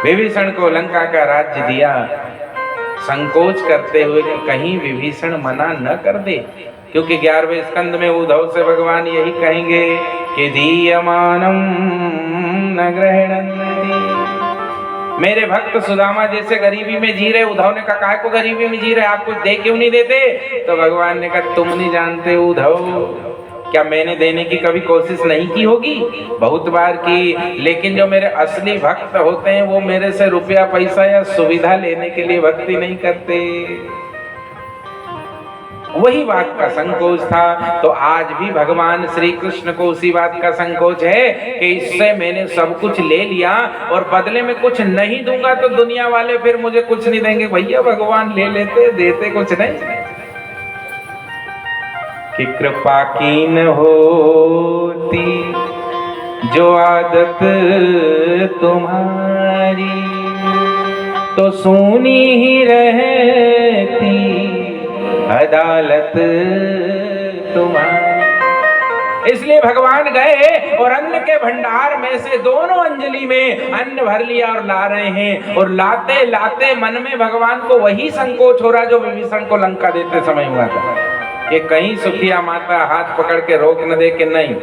विभीषण को लंका का राज्य दिया संकोच करते हुए कि कहीं विभीषण मना न कर दे, क्योंकि 11वें स्कंद में उद्धव से भगवान यही कहेंगे कि दीयमानम न गृह्णन्ति। मेरे भक्त सुदामा जैसे गरीबी में जी रहे, उद्धव ने कहा काहे को गरीबी में जी रहे, आप कुछ दे क्यों नहीं देते? तो भगवान ने कहा तुम नहीं जानते उद्धव, क्या मैंने देने की कभी कोशिश नहीं की होगी? बहुत बार की, लेकिन जो मेरे असली भक्त होते हैं वो मेरे से रुपया पैसा या सुविधा लेने के लिए भक्ति नहीं करते। वही बात का संकोच था। तो आज भी भगवान श्री कृष्ण को उसी बात का संकोच है कि इससे मैंने सब कुछ ले लिया और बदले में कुछ नहीं दूंगा तो दुनिया वाले फिर मुझे कुछ नहीं देंगे। भैया भगवान ले लेते, देते कुछ नहीं। कि कृपा की न होती जो आदत तुम्हारी, तो सुनी ही रहती अदालत तुम्हारी। इसलिए भगवान गए और अन्न के भंडार में से दोनों अंजलि में अन्न भर लिया और ला रहे हैं। और लाते लाते मन में भगवान को वही संकोच हो रहा जो विभीषण को लंका देते समय हुआ था कि कहीं सुखिया माता हाथ पकड़ के रोक न दे कि नहीं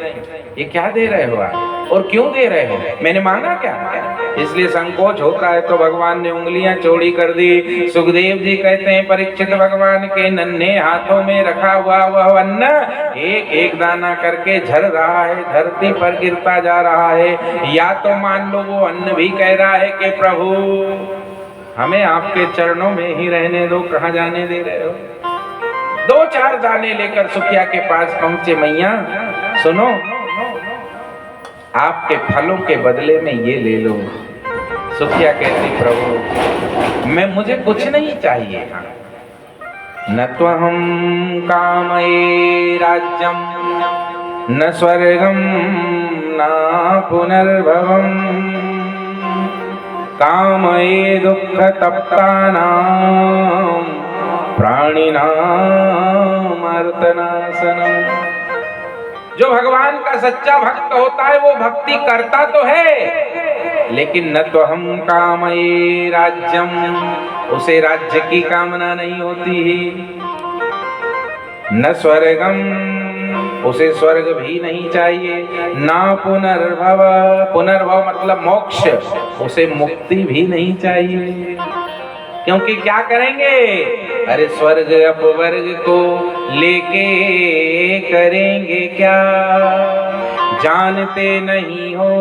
ये क्या दे रहे हो आप और क्यों दे रहे हो, मैंने मांगा क्या? इसलिए संकोच होता है तो भगवान ने उंगलियां चौड़ी कर दी। सुखदेव जी कहते हैं परीक्षित भगवान के नन्हे हाथों में रखा हुआ वह अन्न एक एक दाना करके झड़ रहा है, धरती पर गिरता जा रहा है। या तो मान लो वो अन्न भी कह रहा है कि प्रभु हमें आपके चरणों में ही रहने दो, कहाँ जाने दे रहे हो। 2-4 दाने लेकर सुखिया के पास पहुंचे, मैया सुनो आपके फलों के बदले में ये ले लो। सुखिया कहती प्रभु मुझे कुछ नहीं चाहिए, न तो हम कामये राज्यम न स्वर्गम न पुनर्भवम, कामये दुख तप्तानां प्राणिनां मर्तनाशनम। जो भगवान का सच्चा भक्त होता है वो भक्ति करता तो है, लेकिन न तो हम कामये राज्यम, उसे राज्य की कामना नहीं होती, न स्वर्गम, उसे स्वर्ग भी नहीं चाहिए, ना पुनर्भव, पुनर्भव मतलब मोक्ष, उसे मुक्ति भी नहीं चाहिए। क्योंकि क्या करेंगे, अरे स्वर्ग अपवर्ग को लेके करेंगे क्या, जानते नहीं हो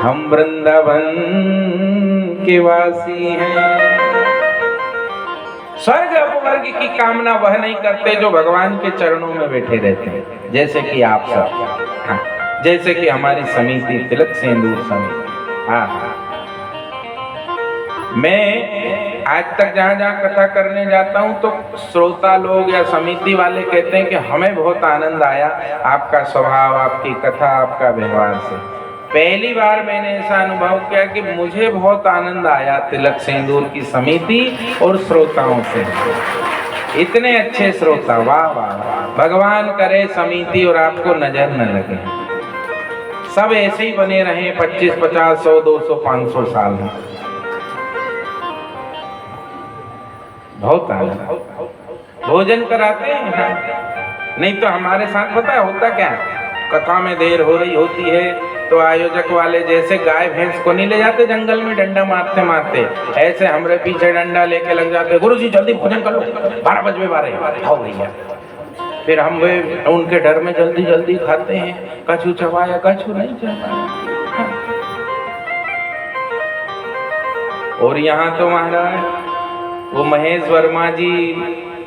हम वृंदावन के वासी हैं। स्वर्ग अपवर्ग की कामना वह नहीं करते जो भगवान के चरणों में बैठे रहते हैं, जैसे कि आप सब, हाँ, जैसे कि हमारी समिति तिलक सिंदूर समिति। हाँ, मैं आज तक जहाँ जहाँ कथा करने जाता हूँ तो श्रोता लोग या समिति वाले कहते हैं कि हमें बहुत आनंद आया आपका स्वभाव, आपकी कथा, आपका व्यवहार से। पहली बार मैंने ऐसा अनुभव किया कि मुझे बहुत आनंद आया तिलक सिंदूर की समिति और श्रोताओं से। इतने अच्छे श्रोता, वाह वाह। भगवान करे समिति और आपको नजर न लगे, सब ऐसे ही बने रहे 25, 50, 100, 200, 500 साल में। बहुत आनंद। भोजन कराते हैं, नहीं तो हमारे साथ पता है होता क्या, कथा में देर हो रही होती है तो आयोजक वाले जैसे गाय भैंस को नहीं ले जाते जंगल में डंडा मारते मारते, ऐसे हमरे पीछे डंडा लेके लग जाते, गुरुजी जल्दी भोजन कर लो, 12 बजे 12 हो भैया। फिर हम वे उनके डर में जल्दी जल्दी खाते हैं, कछु चबाया कछु नहीं चबाया। और यहाँ तो महाराज वो महेश वर्मा जी,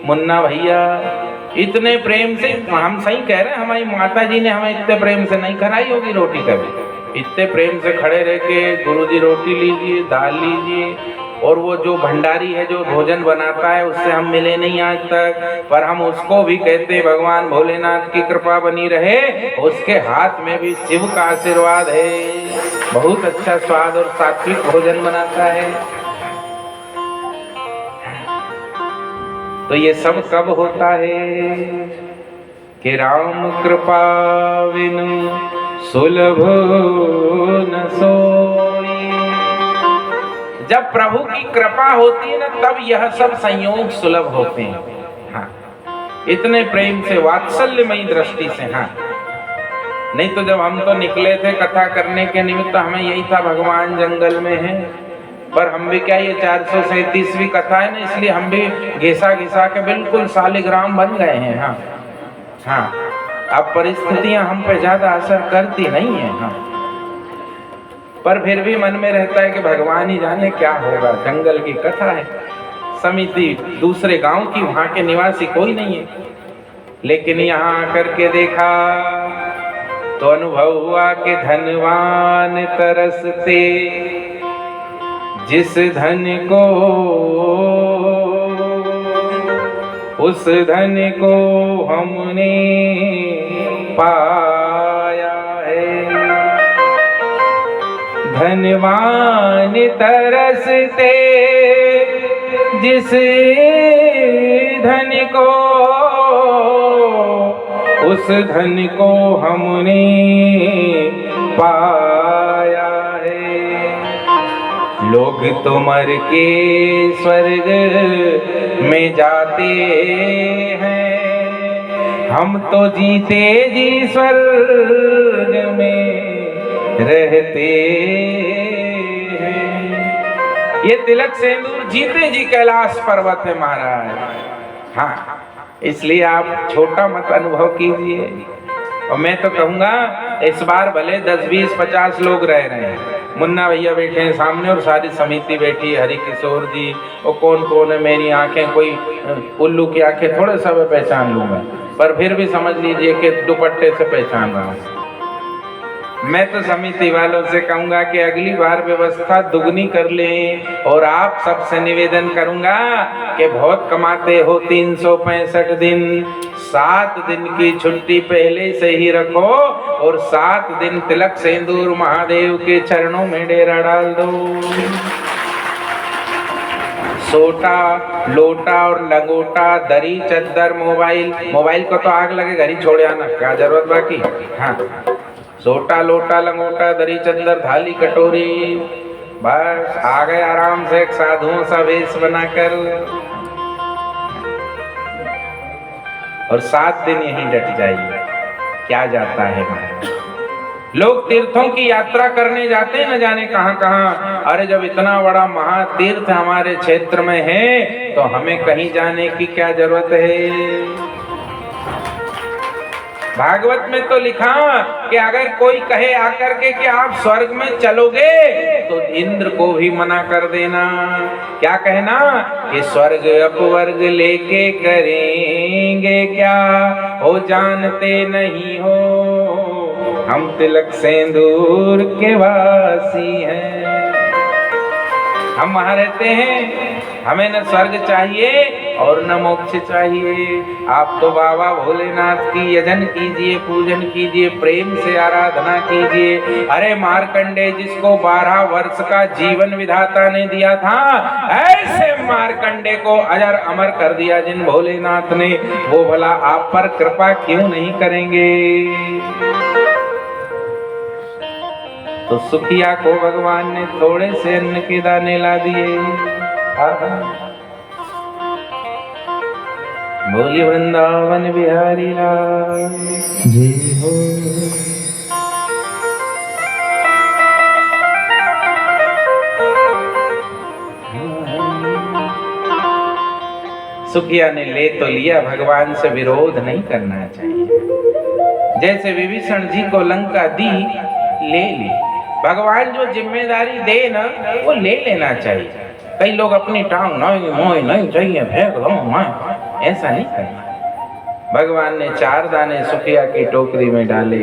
मुन्ना भैया इतने प्रेम से, हम सही कह रहे हैं, हमारी माता जी ने हमें इतने प्रेम से नहीं खिलाई होगी रोटी कभी, इतने प्रेम से खड़े रह के गुरुजी रोटी लीजिए, दाल लीजिए। और वो जो भंडारी है जो भोजन बनाता है उससे हम मिले नहीं आज तक, पर हम उसको भी कहते भगवान भोलेनाथ की कृपा बनी रहे, उसके हाथ में भी शिव का आशीर्वाद है, बहुत अच्छा स्वाद और सात्विक भोजन बनाता है। तो ये सब कब होता है कि राम कृपा बिनु सुलभ न सोई। जब प्रभु की कृपा होती है ना, तब यह सब संयोग सुलभ होते हैं। हाँ, इतने प्रेम से, वात्सल्यमयी दृष्टि से। हाँ, नहीं तो जब हम तो निकले थे कथा करने के निमित्त, हमें यही था भगवान जंगल में है, पर हम भी क्या, ये 437वीं कथा है ना, इसलिए हम भी घिसा घिसा के बिल्कुल शालिग्राम बन गए हैं। हाँ हाँ, अब परिस्थितियां हम पे ज्यादा असर करती नहीं है। हाँ, पर फिर भी मन में रहता है कि भगवान ही जाने क्या होगा। जंगल की कथा है, समिति दूसरे गांव की, वहां के निवासी कोई नहीं है, लेकिन यहाँ आकर के देखा तो अनुभव हुआ कि धनवान तरसते जिस धन को, उस धन को हमने पाया है। धनवान तरसते जिस धन को, उस धन को हमने पाया है। लोग तो मर के स्वर्ग में जाते हैं, हम तो जीते जी स्वर्ग में रहते हैं। ये तिलक सिंदूर जीते जी कैलाश पर्वत है महाराज। हाँ, इसलिए आप छोटा मत अनुभव कीजिए। और मैं तो कहूँगा इस बार भले 10, 20, 50 लोग रह रहे हैं, मुन्ना भैया बैठे हैं सामने और सारी समिति बैठी है, हरि किशोर जी, और कौन कौन है, मेरी आंखें, कोई उल्लू की आंखें, थोड़े सा मैं पहचान लूँगा, पर फिर भी समझ लीजिए कि दुपट्टे से पहचान रहा हूँ। मैं तो समिति वालों से कहूँगा कि अगली बार व्यवस्था दुगनी कर लें, और आप सबसे निवेदन करूँगा कि बहुत कमाते हो 365 दिन, 7 दिन की छुट्टी पहले से ही रखो, और 7 दिन तिलक सिंदूर महादेव के चरणों में डेरा डाल दो। सोटा, लोटा और लंगोटा, दरी, चद्दर, मोबाइल को तो आग लगे घर ही छोड़ आना, क्या जरूरत बाकी। हाँ, सोटा, लोटा, लंगोटा, दरी, चद्दर, थाली, कटोरी, बस आ गए आराम से एक साधुओं सा वेश बनाकर, और 7 दिन यहीं डट जाइए। क्या जाता है महाराज, लोग तीर्थों की यात्रा करने जाते हैं, न जाने कहां कहां। अरे जब इतना बड़ा महातीर्थ हमारे क्षेत्र में है, तो हमें कहीं जाने की क्या जरूरत है। भागवत में तो लिखा कि अगर कोई कहे आकर के कि आप स्वर्ग में चलोगे, तो इंद्र को भी मना कर देना। क्या कहना कि स्वर्ग अपवर्ग लेके करेंगे क्या, हो जानते नहीं हो हम तिलक सिंदूर के वासी हैं। हम वहां रहते हैं, हमें न स्वर्ग चाहिए और न मोक्ष चाहिए। आप तो बाबा भोलेनाथ की यजन कीजिए, पूजन कीजिए, प्रेम से आराधना कीजिए। अरे मार्कंडे जिसको 12 वर्ष का जीवन विधाता ने दिया था, ऐसे मार्कंडे को अजर अमर कर दिया जिन भोलेनाथ ने, वो भला आप पर कृपा क्यों नहीं करेंगे। तो सुखिया को भगवान ने थोड़े से अन्न के दाने ला दिए। बोली वृंदावन बिहारी लाल जय हो। सुखिया ने ले तो लिया, भगवान से विरोध नहीं करना चाहिए। जैसे विभीषण जी को लंका दी, ले ली। भगवान जो जिम्मेदारी दे ना, वो ले लेना चाहिए। कई लोग अपनी टांग नहीं मोई नहीं चाहिए फेंक दो, ऐसा नहीं करना। भगवान ने 4 दाने सुखिया की टोकरी में डाले।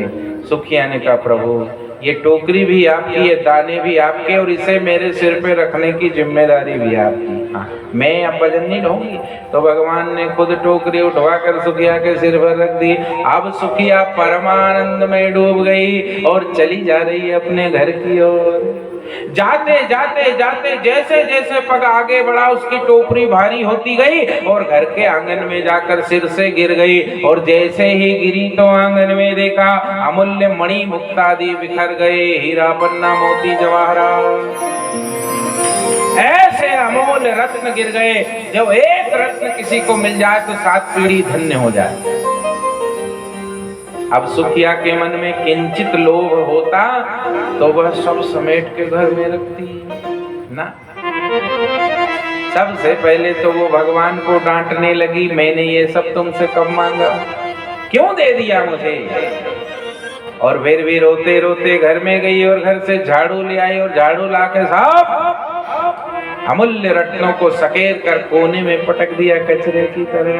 सुखिया ने कहा प्रभु ये टोकरी भी आपकी, ये दाने भी आपके, और इसे मेरे सिर पे रखने की जिम्मेदारी भी आपकी। हाँ, मैं अब वजन नहीं ढोंगी। तो भगवान ने खुद टोकरी उठवा कर सुखिया के सिर पर रख दी। अब सुखिया परमानंद में डूब गई और चली जा रही है अपने घर की ओर। जाते जाते जाते जैसे जैसे पग आगे बढ़ा उसकी टोकरी भारी होती गई और घर के आंगन में जाकर सिर से गिर गई। और जैसे ही गिरी तो आंगन में देखा अमूल्य मणि मुक्तादि बिखर गए, हीरा पन्ना मोती जवाहरात, ऐसे अमूल्य रत्न गिर गए। जब एक रत्न किसी को मिल जाए तो 7 पीढ़ी धन्य हो जाए। अब सुखिया के मन में किंचित लोभ होता तो वह सब समेट के घर में रखती ना। सबसे पहले तो वो भगवान को डांटने लगी, मैंने ये सब तुमसे कब मांगा, क्यों दे दिया मुझे। और फिर भी रोते रोते घर में गई और घर से झाड़ू ले आई और झाड़ू लाके सब अमूल्य रत्नों को सकेर कर कोने में पटक दिया कचरे की तरह।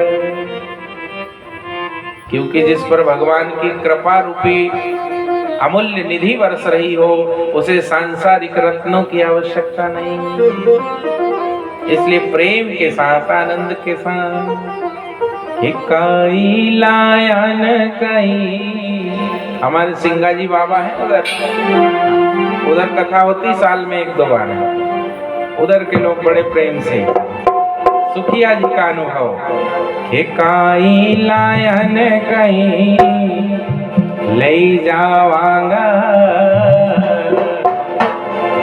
क्योंकि जिस पर भगवान की कृपा रूपी अमूल्य निधि बरस रही हो उसे सांसारिक रत्नों की आवश्यकता नहीं। इसलिए प्रेम के साथ, आनंद के साथ हिकाई लाया न कहीं। हमारे सिंगाजी बाबा है उधर कथा होती साल में 1-2 बार है। उधर के लोग बड़े प्रेम से सुखिया जी का अनुभव, हिकाई लाया न कहीं ले जावांगा,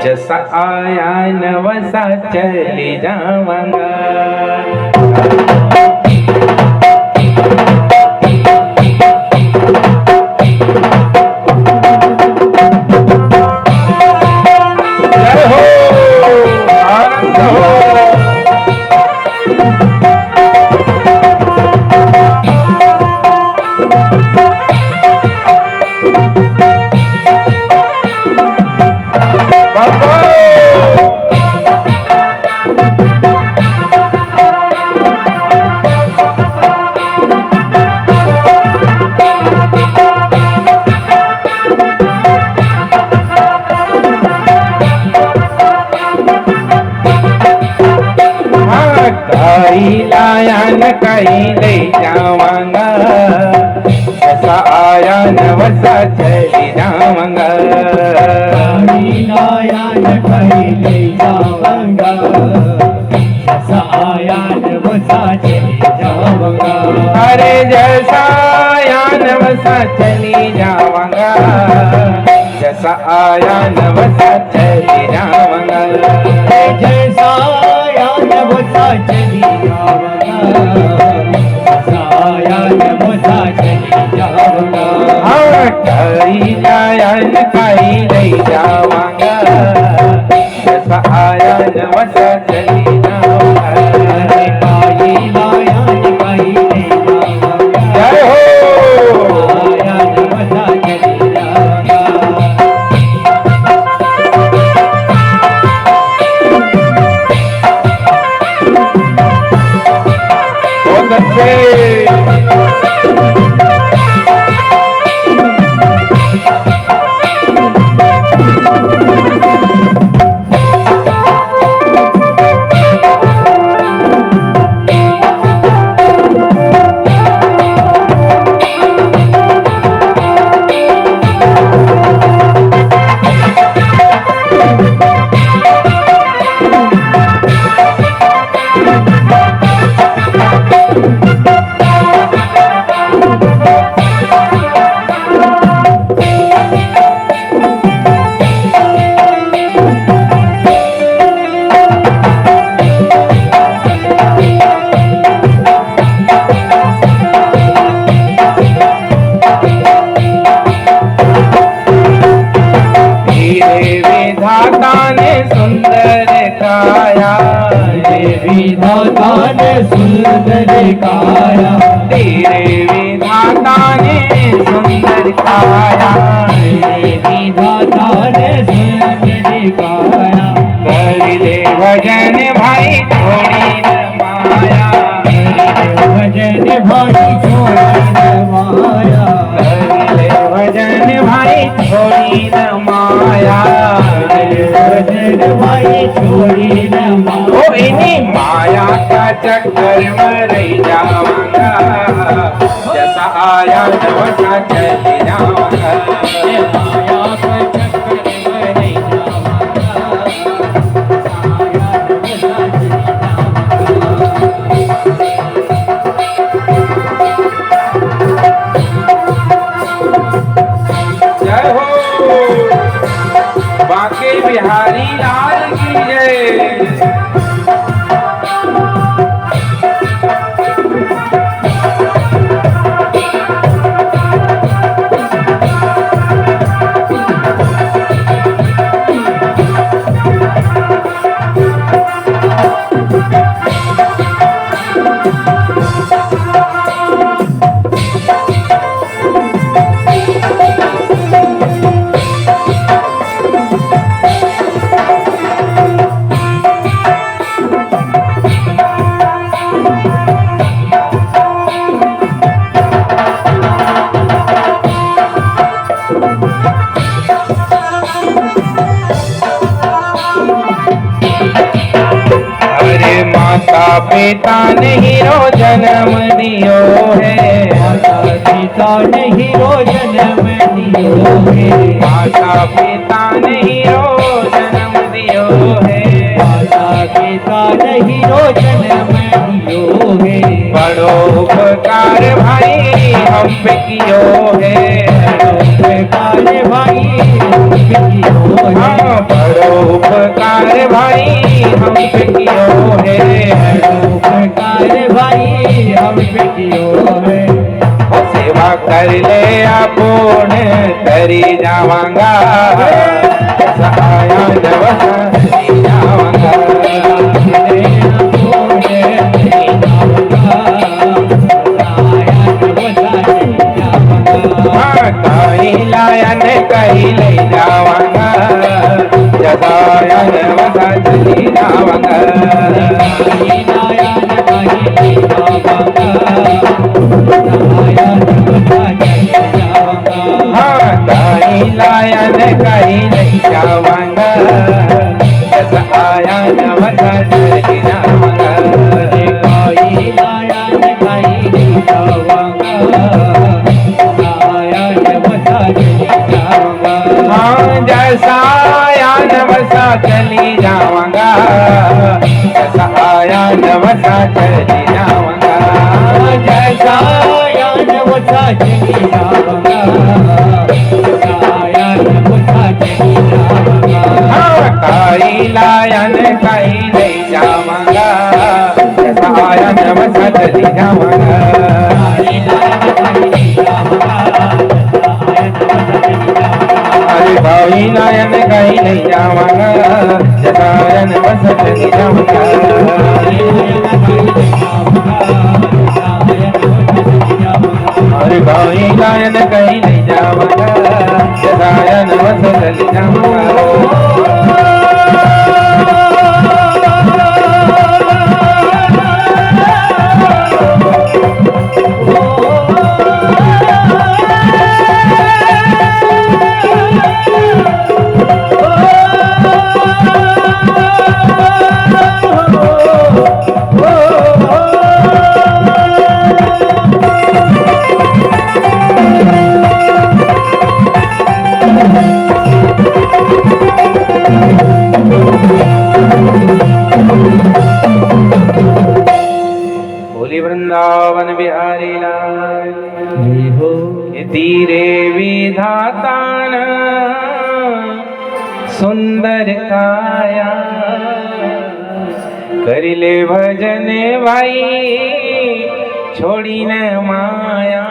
जैसा आया न वैसा चले जावांगा। जय हो, आनंद हो। लाया न कहीं ले जावांगा, जैसा आया न वैसा चले जावांगा। लाया न कहीं ले जावांगा, जैसा आया न वैसा चले जावांगा। अरे जैसा आया न वैसा चले जावांगा, जैसा आया न वैसा चले जावांगा। जैसा आया न वैसा चली जावांगा, आया न वैसा चली जावांगा। हाँ कहीं लाया न कहीं ले जावांगा, जैसा आया न वैसा चली जावांगा। कहीं लाया न कहीं ले जावांगा, जय हो, आया न वैसा चली जावांगा। विधाता ने सुंदर काया, तेरे विधाता ने सुंदर काया, तेरे विधाता ने सुंदर काया। कर ले भजन भाई छोड़ी न माया, भजन भाई छोड़ी न माया, कर ले भजन भाई छोड़ी न माया, भजन भाई छोड़ी न माया। ओ इन्हीं माया का चक्कर में रह जाऊंगा, जैसा आया वैसा चले जाऊंगा। माया का चक्कर में रह जाऊंगा, माता पिता ने हीरो जन्म दियो है, माता पिता ने हीरो जन्म दियो है, माता पिता ने हीरो जन्म दियो है, माता पिता ने हीरो जन्म दियो है। बड़ो उपकार भाई हम पे कियो है, उपकार भाई हम पे कियो है, हाँ बड़ो उपकार भाई हम पे कियो है, उपकार भाई हम पे कियो है। सेवा कर ले अपूर्ण करी जावांगा, सहाया नवसा करी जावांगा, कहीं लायन कहीं ले जावांगा, जसायन वसा चली जावांगा, हाँ कहीं लायन कहीं नहीं जावांगा, जसायन वसा चली जावांगा, हाँ जैसा आया नवसा चली जावांगा, जैसा आया नवसा चली जावांगा, जैसा आया नवसा चली जावांगा, जैसा आया नवसा चली जावांगा। हाँ काई लायन काई नहीं जावांगा, जैसा आया नवसा चली जावांगा, अरे भाई लायन काई नहीं जावांगा, जैसा आया नवसा चली जावांगा, अरे भाई लायन कहीं नहीं जावांगा, जसायन वस चली जावांगा, बोली वृंदावन बिहारी लाल हो ये तीरे विधातान सुंदर काया, करिले भजन भाई छोड़ी न माया,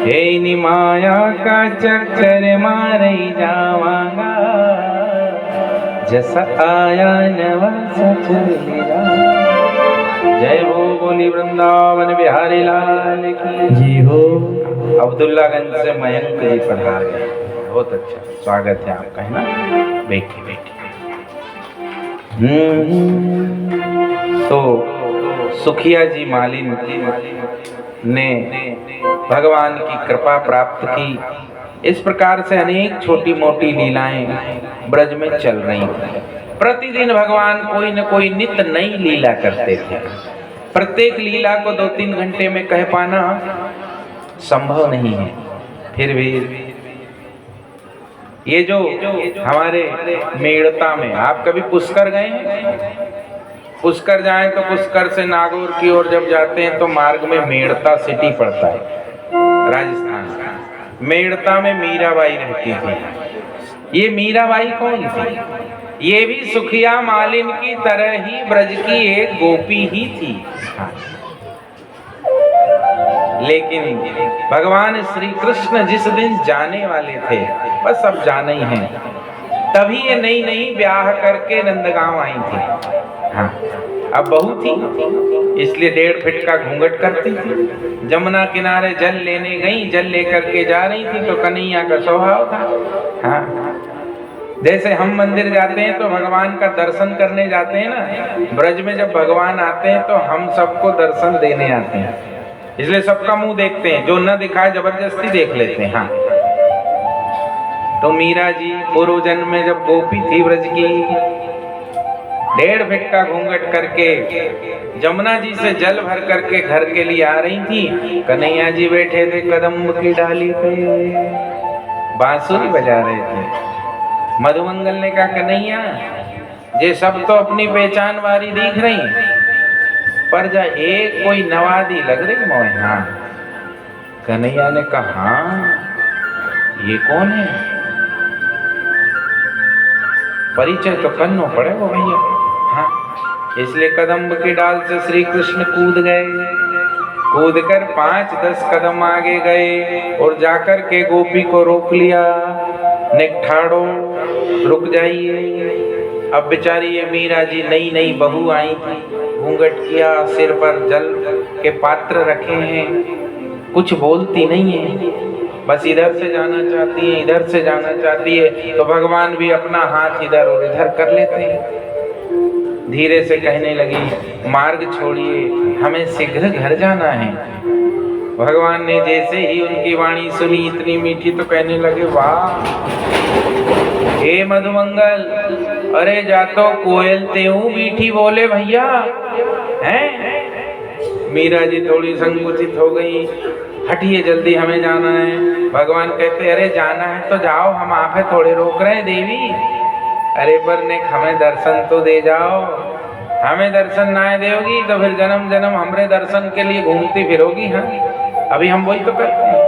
हे नि माया का चक्कर मारे जावांगा, जैसा आया नवसा चले जा। जय हो बोली वृंदावन बिहारी लाल की जी हो। अब्दुल्लागंज से मयंक जी पधार गए, बहुत अच्छा स्वागत है आपका, है ना, बैठिए बैठिए। तो सुखिया जी मालिन ने भगवान की कृपा प्राप्त की। इस प्रकार से अनेक छोटी मोटी लीलाएं ब्रज में चल रही थी। प्रतिदिन भगवान कोई न कोई नित्य नई लीला करते थे। प्रत्येक लीला को 2-3 घंटे में कह पाना संभव नहीं है। फिर भी ये जो हमारे मेड़ता में, आप कभी पुष्कर गए हैं? पुष्कर जाएं तो पुष्कर से नागौर की ओर जब जाते हैं तो मार्ग में मेड़ता सिटी पड़ता है, राजस्थान। मेड़ता में मीराबाई रहती थी। ये मीराबाई कौन थी? ये भी सुखिया मालिन की तरह ही ब्रज की एक गोपी ही थी। हाँ। लेकिन भगवान श्री कृष्ण जिस दिन जाने वाले थे, बस अब जाना ही है, तभी ये नई नई ब्याह करके नंदगांव आई थी। हाँ, अब बहू थी, इसलिए 1.5 फीट का घूंघट करती थी। जमुना किनारे जल लेने गई, जल लेकर के जा रही थी, तो कन्हैया का स्वभाव था। हाँ, जैसे हम मंदिर जाते हैं तो भगवान का दर्शन करने जाते हैं ना, ब्रज में जब भगवान आते हैं तो हम सबको दर्शन देने आते हैं, इसलिए सबका मुंह देखते हैं, जो न दिखाए जबरदस्ती देख लेते हैं। हाँ, तो मीरा जी पूर्व जन्म में जब गोपी थी ब्रज की, 1.5 फीट का घूंघट करके जमुना जी से जल भर करके घर के लिए आ रही थी। कन्हैया जी बैठे थे कदम्ब की डाली पे, बांसुरी बजा रहे थे। मधुमंगल ने कहा, कन्हैया ये सब तो अपनी पहचान वाली दिख रही, पर जा एक कोई नवादी लग रही मोए। हाँ, कन्हैया ने कहा, हाँ ये कौन है? परिचय तो करना पड़ेगा भैया। हाँ, इसलिए कदम्ब की डाल से श्री कृष्ण कूद गए, कूद कर 5-10 कदम आगे गए और जाकर के गोपी को रोक लिया। निठाड़ो, रुक जाइए। अब बेचारी ये मीरा जी नई नई बहू आई थी, घूंघट किया, सिर पर जल के पात्र रखे हैं, कुछ बोलती नहीं है, बस इधर से जाना चाहती है, इधर से जाना चाहती है। तो भगवान भी अपना हाथ इधर और इधर कर लेते हैं। धीरे से कहने लगी, मार्ग छोड़िए, हमें शीघ्र घर जाना है। भगवान ने जैसे ही उनकी वाणी सुनी इतनी मीठी, तो कहने लगे, वाह हे मधुमंगल, अरे जा तो कोयल तेऊ मीठी बोले भैया हैं। मीरा जी थोड़ी संकुचित हो गई, हटिए जल्दी हमें जाना है। भगवान कहते, अरे जाना है तो जाओ, हम आप है थोड़े रोक रहे हैं देवी। अरे पर ने हमें दर्शन तो दे जाओ, हमें दर्शन ना देगी तो फिर जन्म जन्म हमरे दर्शन के लिए घूमती फिरोगी। हाँ, अभी हम वही तो करते हैं।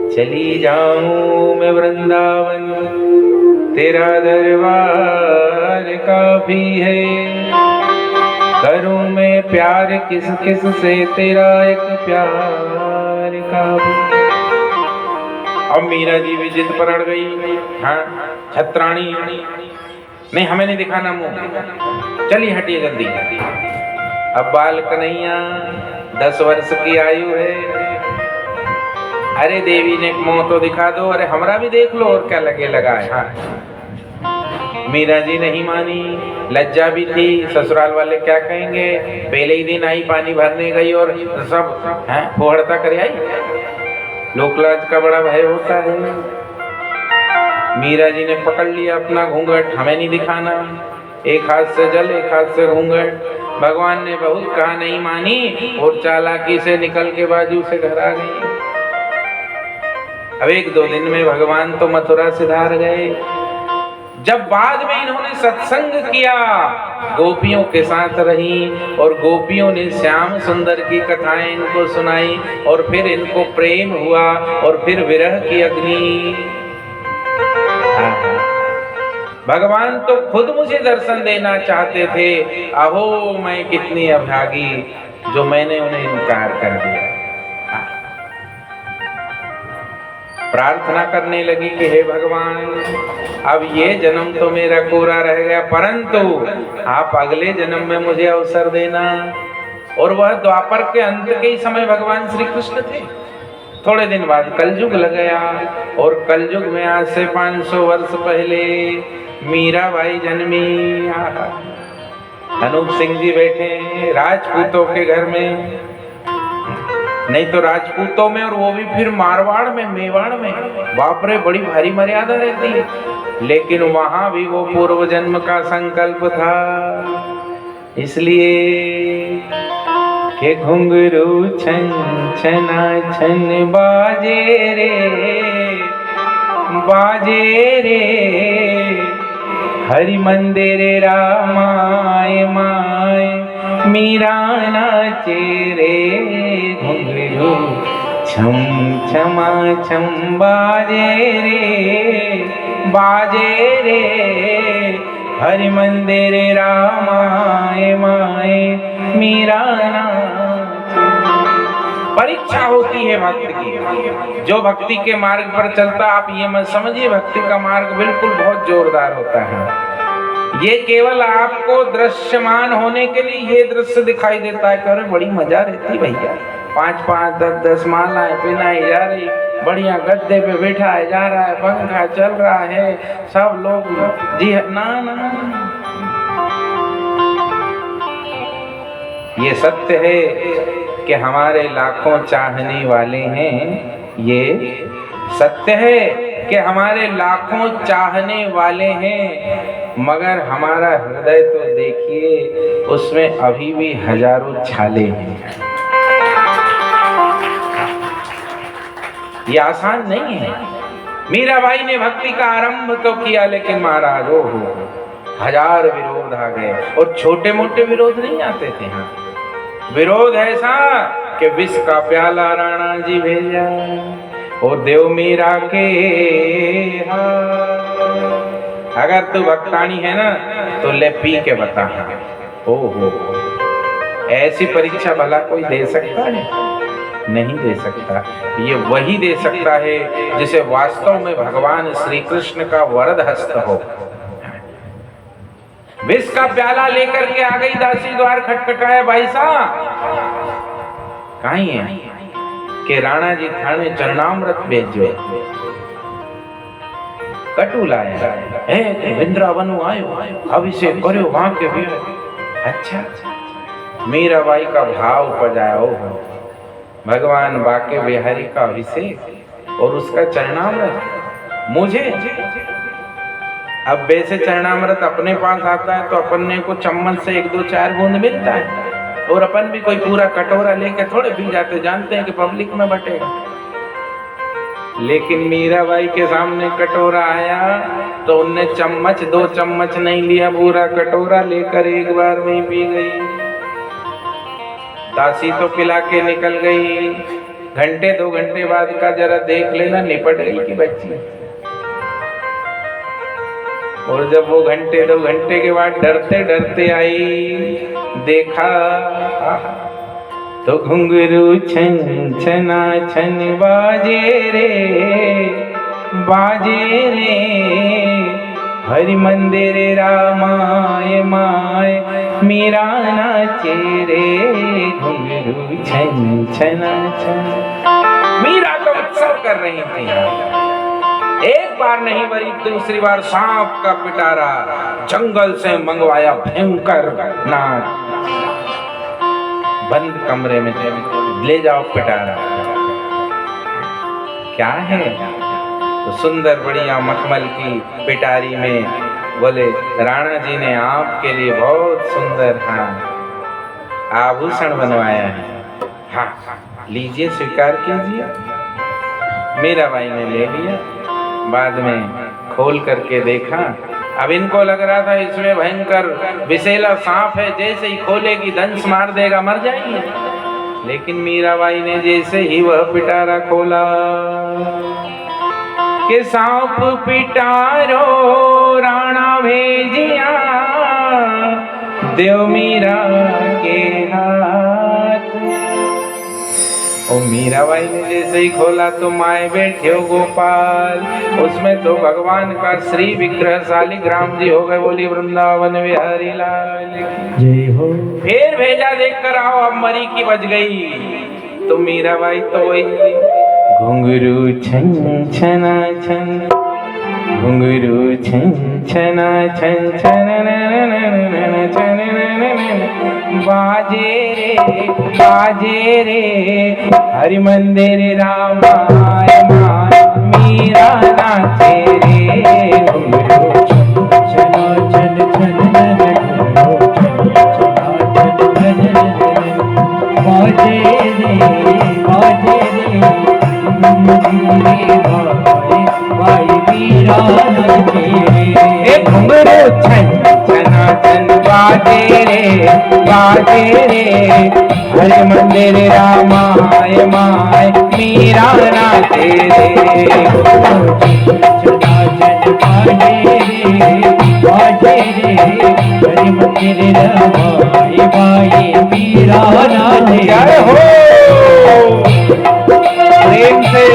चली जाऊं मैं वृंदावन, तेरा दरबार काफी है, करूं मैं प्यार किस किस से, तेरा एक प्यार काफी। अब मीरा जी भी जिद पर अड़ गई। हाँ, छत्राणी, नहीं हमें नहीं दिखाना मुंह, चलिए हटिए जल्दी। अब बाल कन्हैया 10 वर्ष की आयु है। अरे देवी ने मुंह तो दिखा दो, अरे हमरा भी देख लो, और क्या लगे लगाए। हाँ, मीरा जी नहीं मानी, लज्जा भी थी, ससुराल वाले क्या कहेंगे। पहले ही दिन आई, पानी भरने गई और सब हैं फोहड़ता कर आई। लोकलाज का बड़ा भय होता है। मीरा जी ने पकड़ लिया अपना घूंघट, हमें नहीं दिखाना, एक हाथ से जल एक हाथ से घूंघट। भगवान ने बहुत कहा, नहीं मानी और चालाकी से निकल के बाजू से घर आ गई। अब 1-2 दिन में भगवान तो मथुरा सिधार गए। जब बाद में इन्होंने सत्संग किया, गोपियों के साथ रही और गोपियों ने श्याम सुंदर की कथाएं इनको सुनाई, और फिर इनको प्रेम हुआ और फिर विरह की अग्नि। भगवान तो खुद मुझे दर्शन देना चाहते थे, अहो मैं कितनी अभागी जो मैंने उन्हें इनकार कर दिया। प्रार्थना करने लगी कि हे भगवान, अब ये जन्म तो मेरा कोरा रह गया, परंतु आप अगले जन्म में मुझे अवसर देना। और वह द्वापर के अंत के ही समय भगवान श्री कृष्ण थे। थोड़े दिन बाद कलयुग लग गया, और कलयुग में आज से 500 वर्ष पहले मीराबाई जन्मी। अनूप सिंह जी बैठे राजपूतों के घर में, नहीं तो राजपूतों में, और वो भी फिर मारवाड़ में, मेवाड़ में, बाप रे बड़ी भारी मर्यादा रहती है। लेकिन वहां भी वो पूर्व जन्म का संकल्प था, इसलिए के घुंघरू छन छना छन बाजे रे, बाजे रे, हरि मंदिर रामाय माय, मीरा नाचे रे, घुंघरू छम छमा छम बाजे रे, बाजे रे हरि मंदिर रामाय माए मीरा नाच। परीक्षा होती है भक्त की। जो भक्ति के मार्ग पर चलता, आप ये मत समझिए भक्ति का मार्ग बिल्कुल बहुत जोरदार होता है। ये केवल आपको दृश्यमान होने के लिए ये दृश्य दिखाई देता है कि अरे बड़ी मजा रहती भैया, 5-5, 10-10 मालाएं पहनाई जा रही, बढ़िया गद्दे पे बैठा है जा रहा है, पंखा चल रहा है, सब लोग जी ना ना। ये सत्य है कि हमारे लाखों चाहने वाले हैं। ये सत्य है कि हमारे लाखों चाहने वाले हैं, मगर हमारा हृदय तो देखिए, उसमें अभी भी हजारों छाले हैं। ये आसान नहीं है। मीराबाई ने भक्ति का आरंभ तो किया, लेकिन महाराज हो हजार विरोध आ गए, और छोटे मोटे विरोध नहीं आते थे। हाँ, विरोध ऐसा कि विष का प्याला राणा जी भेजा और देव मीरा के हाथ। अगर तू भक्तानी है ना तो ले पी के बता। ओहो, ऐसी परीक्षा भला कोई दे सकता है? नहीं दे सकता। ये वही दे सकता है जिसे वास्तव में भगवान श्री कृष्ण का वरद हस्त हो। विष का प्याला लेकर के आ गई दासी, द्वार खटखटाया, भाई साहब कहीं है कि राणा जी थाने चरणामृत भेजो, कटु लाया है, वृंदावन आयो, अभिषेक करो वहां के भी। अच्छा, मीराबाई का भाव उपजाया हो, भगवान बाके बिहारी का अभिषेक और उसका चरणामृत मुझे। अब वैसे चरणामृत अपने पास आता है तो अपन को चम्मच से 1-2-4 बूंद मिलता है, और अपन भी कोई पूरा कटोरा लेके थोड़े पी जाते, जानते हैं कि पब्लिक में बटेगा। लेकिन मीराबाई के सामने कटोरा आया तो उनने चम्मच 2 चम्मच नहीं लिया, पूरा कटोरा लेकर एक बार में पी गई। दासी तो पिला के निकल गई। घंटे 2 घंटे बाद का जरा देख लेना, निपट गई की बच्ची। और जब वो घंटे 2 घंटे के बाद डरते डरते आई, देखा तो घुंघरू छन छना छन बाजे रे हरि मंदिर रामाय माय मीरा नाचे रे, घुंघरू छन छना छन। मीरा तो उत्सव कर रही थी। एक बार नहीं बरी दूसरी बार सांप का पिटारा, जंगल से मंगवाया भयंकर नाच, बंद कमरे में ले जाओ पिटारा। क्या है तो सुंदर बढ़िया मखमल की पिटारी में बोले राणा जी ने आपके लिए बहुत सुंदर आभूषण बनवाया है, हाँ लीजिए स्वीकार कीजिए। मीराबाई ने ले लिया। बाद में खोल करके देखा, अब इनको लग रहा था इसमें भयंकर विषैला सांप है, जैसे ही खोलेगी दंश मार देगा, मर जाएंगे। लेकिन मीराबाई ने जैसे ही वह पिटारा खोला कि सांप पिटारो राणा भेजिया देव मीरा के हाथ। और मीराबाई ने जैसे ही खोला तो माए बैठे हो गोपाल, उसमें तो भगवान का श्री विग्रह शालिग्राम जी हो गए। बोली वृंदावन बिहारी लाल जय हो। फिर भेजा देख कर आओ, अब मरी की बज गई। तो मीराबाई तो वही घुंघरू छन छना छन, घुंघरू छन छना छन छन बाजे रे हरि मंदिर रामाय माय मीरा नाचे रे, घुंघरू छना छन छन बाजे रे भाई मीरा नाचे रे, घुंघरू छन छना छन बाजे रे हरि मंदिर रामाय माय मीरा नाचे रे बाजे रे हरि मंदिर रामाय माय मीरा नाचे जय हो प्रेम से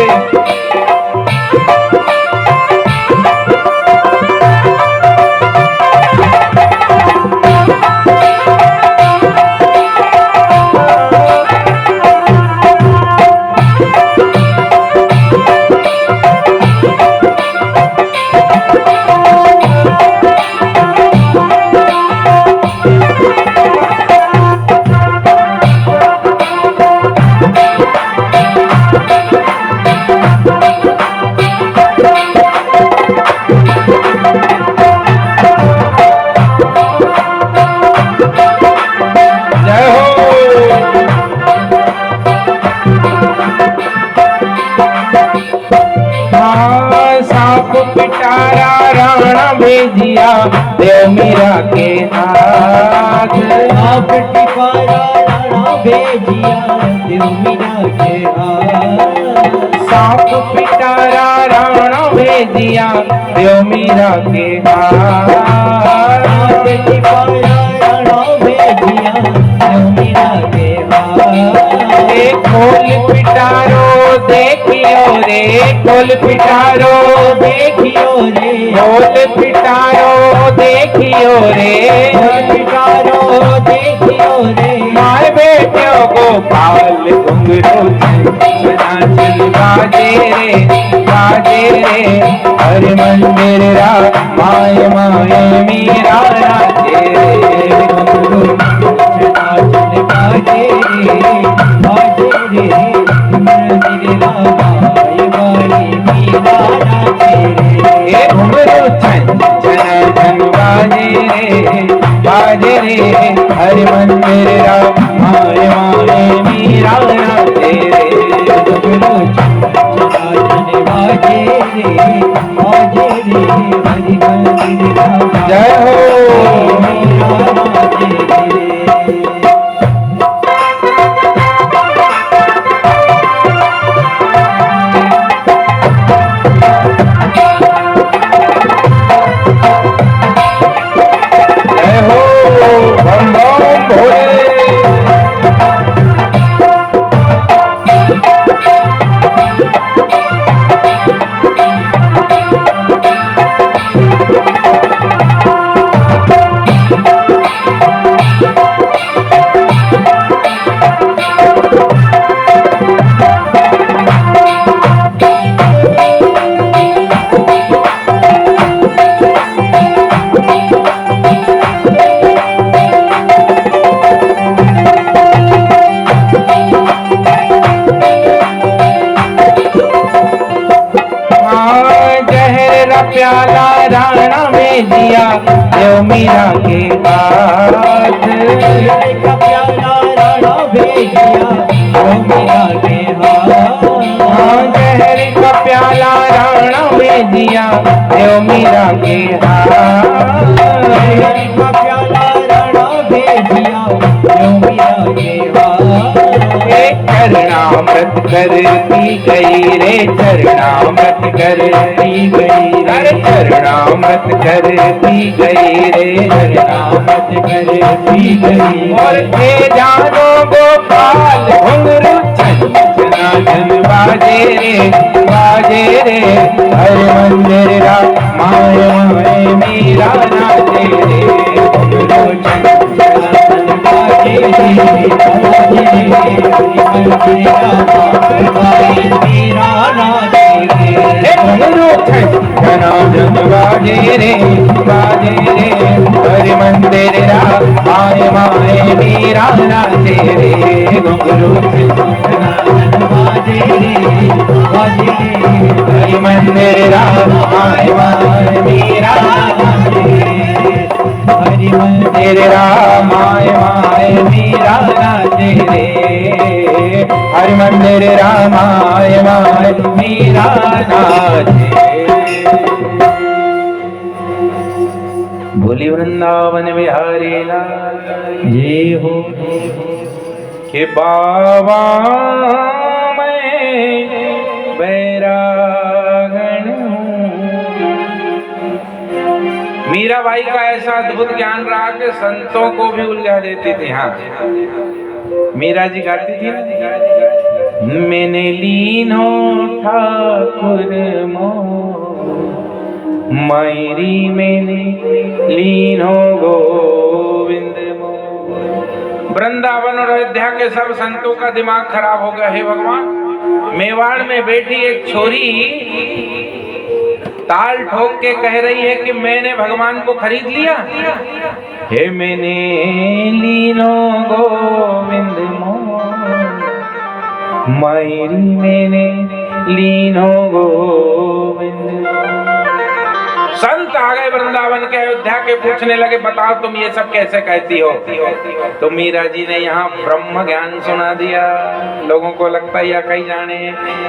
पिटारा राणा भेजिया देव मीरा के हाथ आप टिपारा राणा भेजिया देव मीरा के हाथ सांप पिटारा राणा भेजिया देव मीरा के हाथ आप टिपारा राणा भेजिया देव मीरा के हाथ खोल पिटारो देखियो रे खोल पिटारो देखियो रे खोल पिटारो देखियो रे पिटारो देखियो रे माय बेटियों को पाल घुंघरू नाचन बाजे रे हरि मंदिर माय माय मीरा नाचे रे नाचन बाजे रे मंदिर रामाय माय मीरा नाचे रे घुंघरू छन बाजे रे हरि मंदिर माय माय मीरा नाचे रे बाजे रे हरि मंदिर जय हो मीरा नाचे रे प्याला राणा भेजिया देव मीरा के हाथ का प्याला राणा भेजिया देव मीरा के हाथ जहर का प्याला राणा भेजिया देव मीरा के हाथ का प्याला राणा भेजिया देव मीरा के हाथ चरणामृत कर पी गई रे चरणामृत कर पी गई रे चरणामृत कर पी गई रे चरणामृत कर पी गई और थे जानो गोपाल घुंघरू छन बाजे रे हरि मंदिर माय माय मीरा नाचे रे घुंघरू छन बाजे रे बाजे रे हरि मंदिर माय माय मीरा नाचे रे घुंघरू बाजे रे हरि मंदिर माय माय मीरा हरि मंदिर माय माय मीरा नाचे रे हरि मंदिर रामाय माय मीरा नाचे। बोली वृंदावन बिहारी लाल जय हो। कि बाबा मैं बैरागण हूँ। मीराबाई का ऐसा अद्भुत ज्ञान रहा कि संतों को भी उलझा देती थी। हाँ, मीरा जी गाती थी ना, मैंने लीनो ठाकुर मायरी मैंने लीनो गोविंद मो। वृंदावन और अयोध्या के सब संतों का दिमाग खराब हो गया। हे भगवान, मेवाड़ में बैठी एक छोरी ताल ठोक के कह रही है कि मैंने भगवान को खरीद लिया। हे मैंने लीनो गोविंद मो मायरी मैंने लीनो गोविंद। संत आ गए वृंदावन के, अयोध्या के, पूछने लगे बताओ तुम ये सब कैसे कहती हो। तो मीरा जी ने यहाँ ब्रह्म ज्ञान सुना दिया। लोगों को लगता है या कहीं जाने,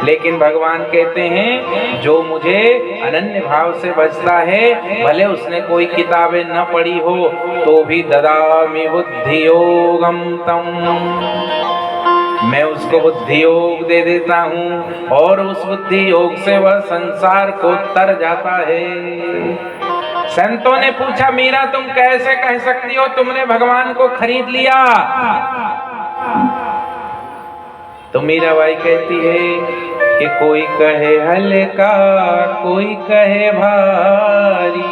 लेकिन भगवान कहते हैं जो मुझे अनन्य भाव से बचता है, भले उसने कोई किताबें न पढ़ी हो तो भी ददामि बुद्धि योगम तम, मैं उसको बुद्धि योग दे देता हूँ और उस बुद्धि योग से वह संसार को तर जाता है। संतों ने पूछा मीरा तुम कैसे कह सकती हो तुमने भगवान को खरीद लिया। तो मीराबाई कहती है कि कोई कहे हल्का कोई कहे भारी।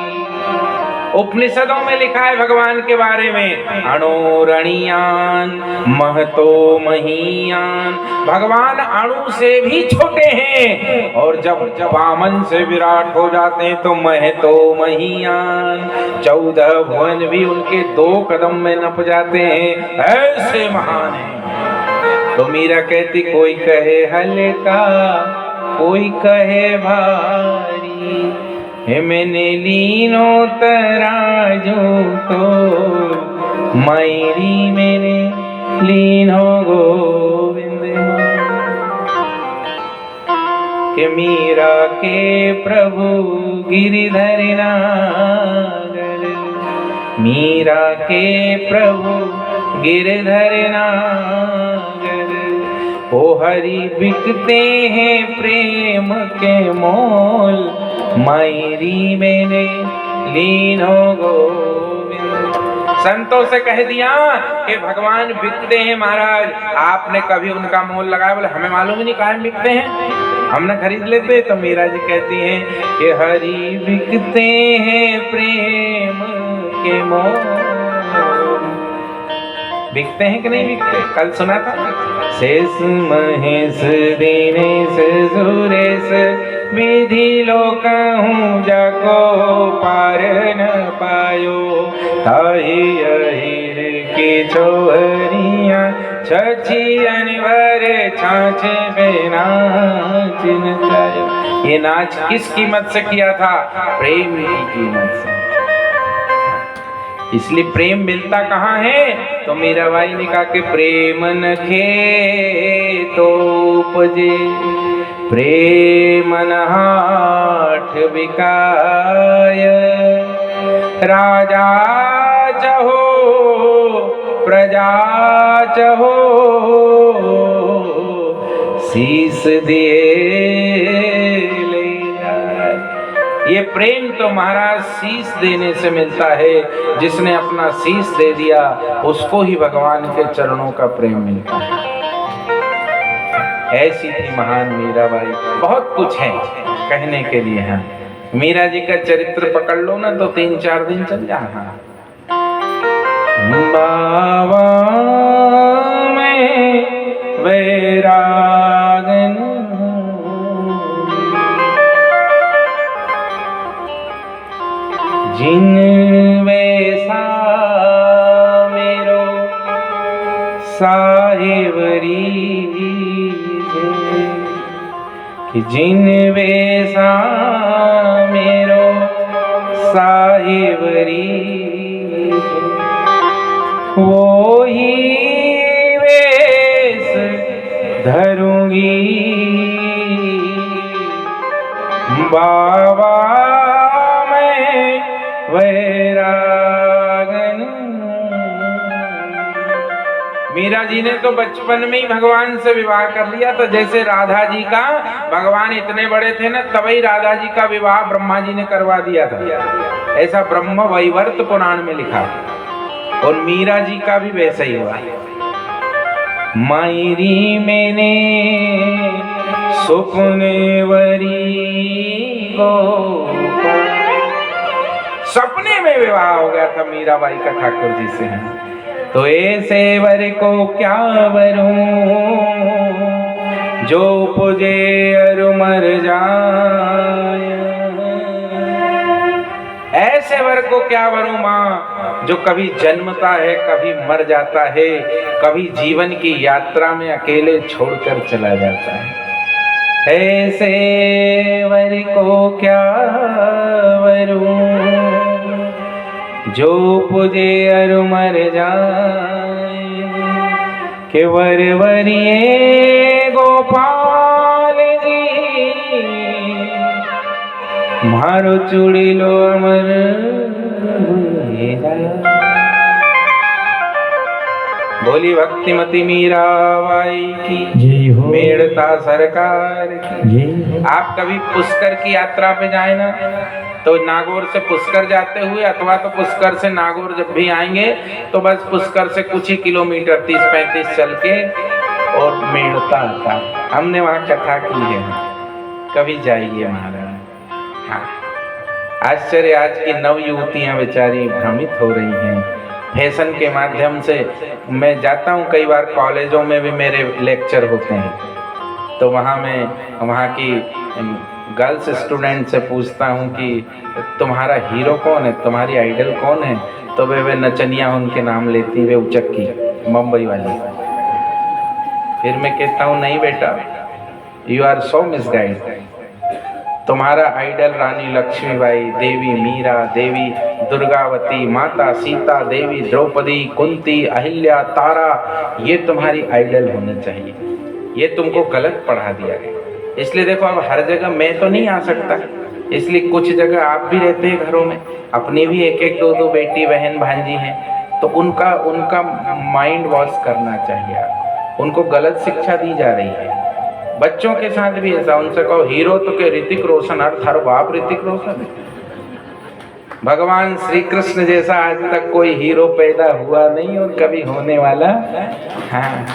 उपनिषदों में लिखा है भगवान के बारे में, अणोरणीयान महतो महीयान, भगवान अणु से भी छोटे हैं और जब वामन से विराट हो जाते हैं तो महतो महीयान, 14 भुवन भी उनके 2 कदम में नप जाते हैं, ऐसे महान हैं। तो मीरा कहती कोई कहे हल्का कोई कहे भारी, हे मैंने लीनो तराजू तो मायरी मैंने लीनो गोविंद। के मीरा के प्रभु गिरिधर नागर, मीरा के प्रभु गिरधर नागर, ओ हरि बिकते हैं प्रेम के मोल, मायरी मैंने लीनो गोविंद। संतों से कह दिया कि भगवान बिकते हैं महाराज, आपने कभी उनका मोल लगाया? बोले हमें मालूम ही नहीं कायम बिकते हैं, हमने खरीद लेते। तो मीरा जी कहती हैं कि हरि बिकते हैं प्रेम के मोल। बिकते हैं कि नहीं बिकते? कल सुना था, शेष महेश दिनेश सुरेश विधि लोक हूँ जाको पार न पायो, ताही अहिर की छोहरिया छछी अनिवर छाछ बिना चिन्ह। ये नाच किस कीमत से किया था? प्रेम की कीमत से। इसलिए प्रेम मिलता कहाँ है? तो मीराबाई ने कहा कि प्रेम न खेतो उपजे, प्रेम न हाठ बिकाय, राजा चहो प्रजा चहो शीस दिए ले जाए। ये प्रेम तो महाराज शीश देने से मिलता है। जिसने अपना शीश दे दिया उसको ही भगवान के चरणों का प्रेम मिलता है। ऐसी थी महान मीराबाई। बहुत कुछ है कहने के लिए है। मीरा जी का चरित्र पकड़ लो ना तो 3-4 दिन चल जाना। बाबा मैं वैरागन, जिन वैसा मेरो साहेबरी कि जिन वैसा मेरो साहेबरी, वो ही वेश धरूंगी बाबा मैं वैरागन। मीरा जी ने तो बचपन में ही भगवान से विवाह कर लिया था। जैसे राधा जी का, भगवान इतने बड़े थे ना, तभी राधा जी का विवाह ब्रह्मा जी ने करवा दिया था। ऐसा ब्रह्म वैवर्त पुराण में लिखा। और मीरा जी का भी वैसा ही हुआ। मायरी मैंने सुपने वरी को, सपने में विवाह हो गया था मीराबाई का ठाकुर जी से। तो ऐसे वर को क्या वरूं, जो पुजे अरु मर जाए। ऐसे वर को क्या वरूं माँ, जो कभी जन्मता है, कभी मर जाता है, कभी जीवन की यात्रा में अकेले छोड़कर चला जाता है। ऐसे वर को क्या वरूं, जो पुजे अरु मर जाए। के वर वरिये गोपाल जी, मारो चूड़ीलो अमर बोली भक्तिमती मीराबाई की जय हो। मेड़ता सरकार की। जय हो। आप कभी पुष्कर की यात्रा पे जाए ना, तो नागौर से पुष्कर जाते हुए अथवा तो पुष्कर से नागौर जब भी आएंगे तो बस पुष्कर से कुछ ही किलोमीटर 30-35 चल के और मेड़ता आता। हमने वहाँ कथा की है, कभी जाइए महाराज। हाँ, आश्चर्य, आज की नव युवतियाँ बेचारी भ्रमित हो रही हैं फैशन के माध्यम से। मैं जाता हूँ कई बार, कॉलेजों में भी मेरे लेक्चर होते हैं, तो वहाँ की गर्ल्स स्टूडेंट से पूछता हूँ कि तुम्हारा हीरो कौन है, तुम्हारी आइडल कौन है, तो वे नचनिया उनके नाम लेती, वे उचक्की मुंबई वाली। फिर मैं कहता हूँ नहीं बेटा, यू आर सो मिसगाइड। तुम्हारा आइडल रानी लक्ष्मीबाई, देवी मीरा, देवी दुर्गावती, माता सीता देवी, द्रौपदी, कुंती, अहिल्या, तारा, ये तुम्हारी आइडल होनी चाहिए। ये तुमको गलत पढ़ा दिया है। इसलिए देखो, अब हर जगह मैं तो नहीं आ सकता, इसलिए कुछ जगह आप भी रहते हैं घरों में, अपनी भी एक एक दो दो बेटी बहन भांजी हैं, तो उनका माइंड वॉश करना चाहिए। उनको गलत शिक्षा दी जा रही है। बच्चों के साथ भी ऐसा, उनसे कहो हीरो तो के ऋतिक रोशन, अर्थ हर बाप ऋतिक रोशन है। भगवान श्री कृष्ण जैसा आज तक कोई हीरो पैदा हुआ नहीं और कभी होने वाला। हाँ,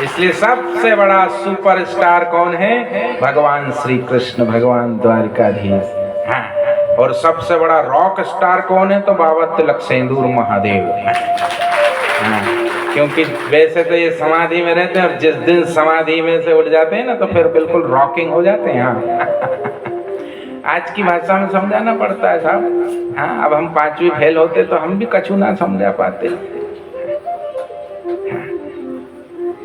इसलिए सबसे बड़ा सुपरस्टार कौन है? भगवान श्री कृष्ण, भगवान द्वारिकाधीश। हाँ, और सबसे बड़ा रॉक स्टार कौन है? तो बाबा तिलक सिंदूर महादेव। हाँ, क्योंकि वैसे तो ये समाधि में रहते हैं और जिस दिन समाधि में से उठ जाते हैं ना, तो फिर बिल्कुल रॉकिंग हो जाते हैं। हाँ, आज की भाषा में समझाना पड़ता है साहब। हाँ, अब हम 5वीं फेल होते तो हम भी कछु ना समझा पाते।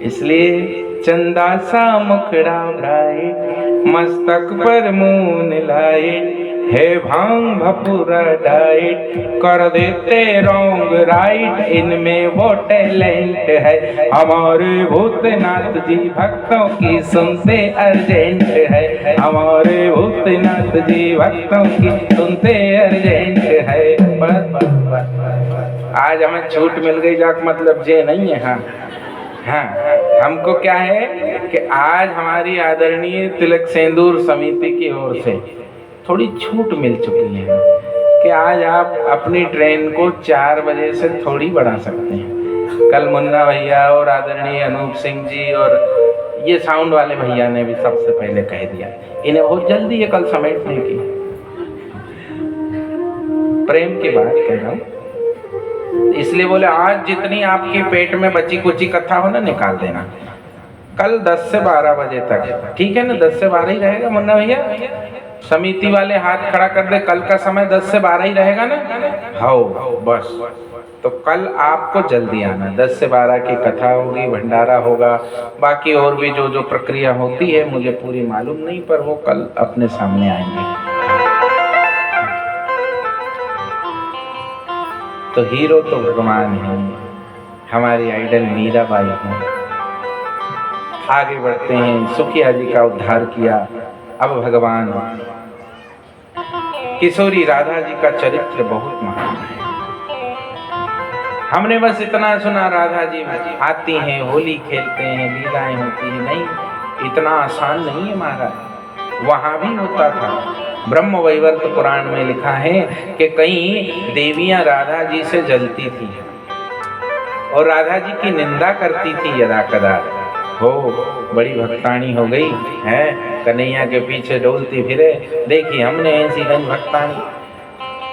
इसलिए चंदा सा मुखड़ा उड़ाए, मस्तक पर मून लाए, है भांग भपूरा डाइट, कर देते रॉन्ग राइट, इनमें वो टैलेंट है। हमारे भूतनाथ जी भक्तों की सुनते अर्जेंट है, हमारे भूतनाथ जी भक्तों की सुनते अर्जेंट है। बस बस बस, आज हमें छूट मिल गई, जाक मतलब जे नहीं है। हाँ हाँ, हमको क्या है कि आज हमारी आदरणीय तिलक सिंदूर समिति की ओर से थोड़ी छूट मिल चुकी है कि आज आप अपनी ट्रेन को 4 बजे से थोड़ी बढ़ा सकते हैं। कल मुन्ना भैया और आदरणीय अनूप सिंह जी और ये साउंड वाले भैया ने भी सबसे पहले कह दिया, इन्हें बहुत जल्दी है कल समेटने की। प्रेम की बात कह रहा हूँ, इसलिए बोले आज जितनी आपकी पेट में बची कुची कथा हो ना, निकाल देना। कल 10 से 12 बजे तक, ठीक है ना? 10 से 12 ही रहेगा मुन्ना भैया। समिति वाले हाथ खड़ा कर दे, कल का समय 10 से 12 ही रहेगा ना? हाँ बस, तो कल आपको जल्दी आना। 10 से 12 की कथा होगी, भंडारा होगा, बाकी और भी जो जो प्रक्रिया होती है मुझे पूरी मालूम नहीं, पर वो कल अपने सामने आएंगे। तो हीरो तो भगवान है, हमारी आइडल मीराबाई है। आगे बढ़ते हैं, सुखिया जी का उद्धार किया। अब भगवान किशोरी राधा जी का चरित्र बहुत महान है। हमने बस इतना सुना राधा जी आती हैं, होली खेलते हैं, लीलाएं होती हैं, नहीं, इतना आसान नहीं है महाराज, वहां भी होता था। ब्रह्म वैवर्त पुराण में लिखा है कि कई देवियां राधा जी से जलती थी और राधा जी की निंदा करती थी यदा कदा, हो बड़ी भक्तानी हो गई है, कन्हैया के पीछे डोलती फिरे, देखी हमने ऐसी भक्तानी।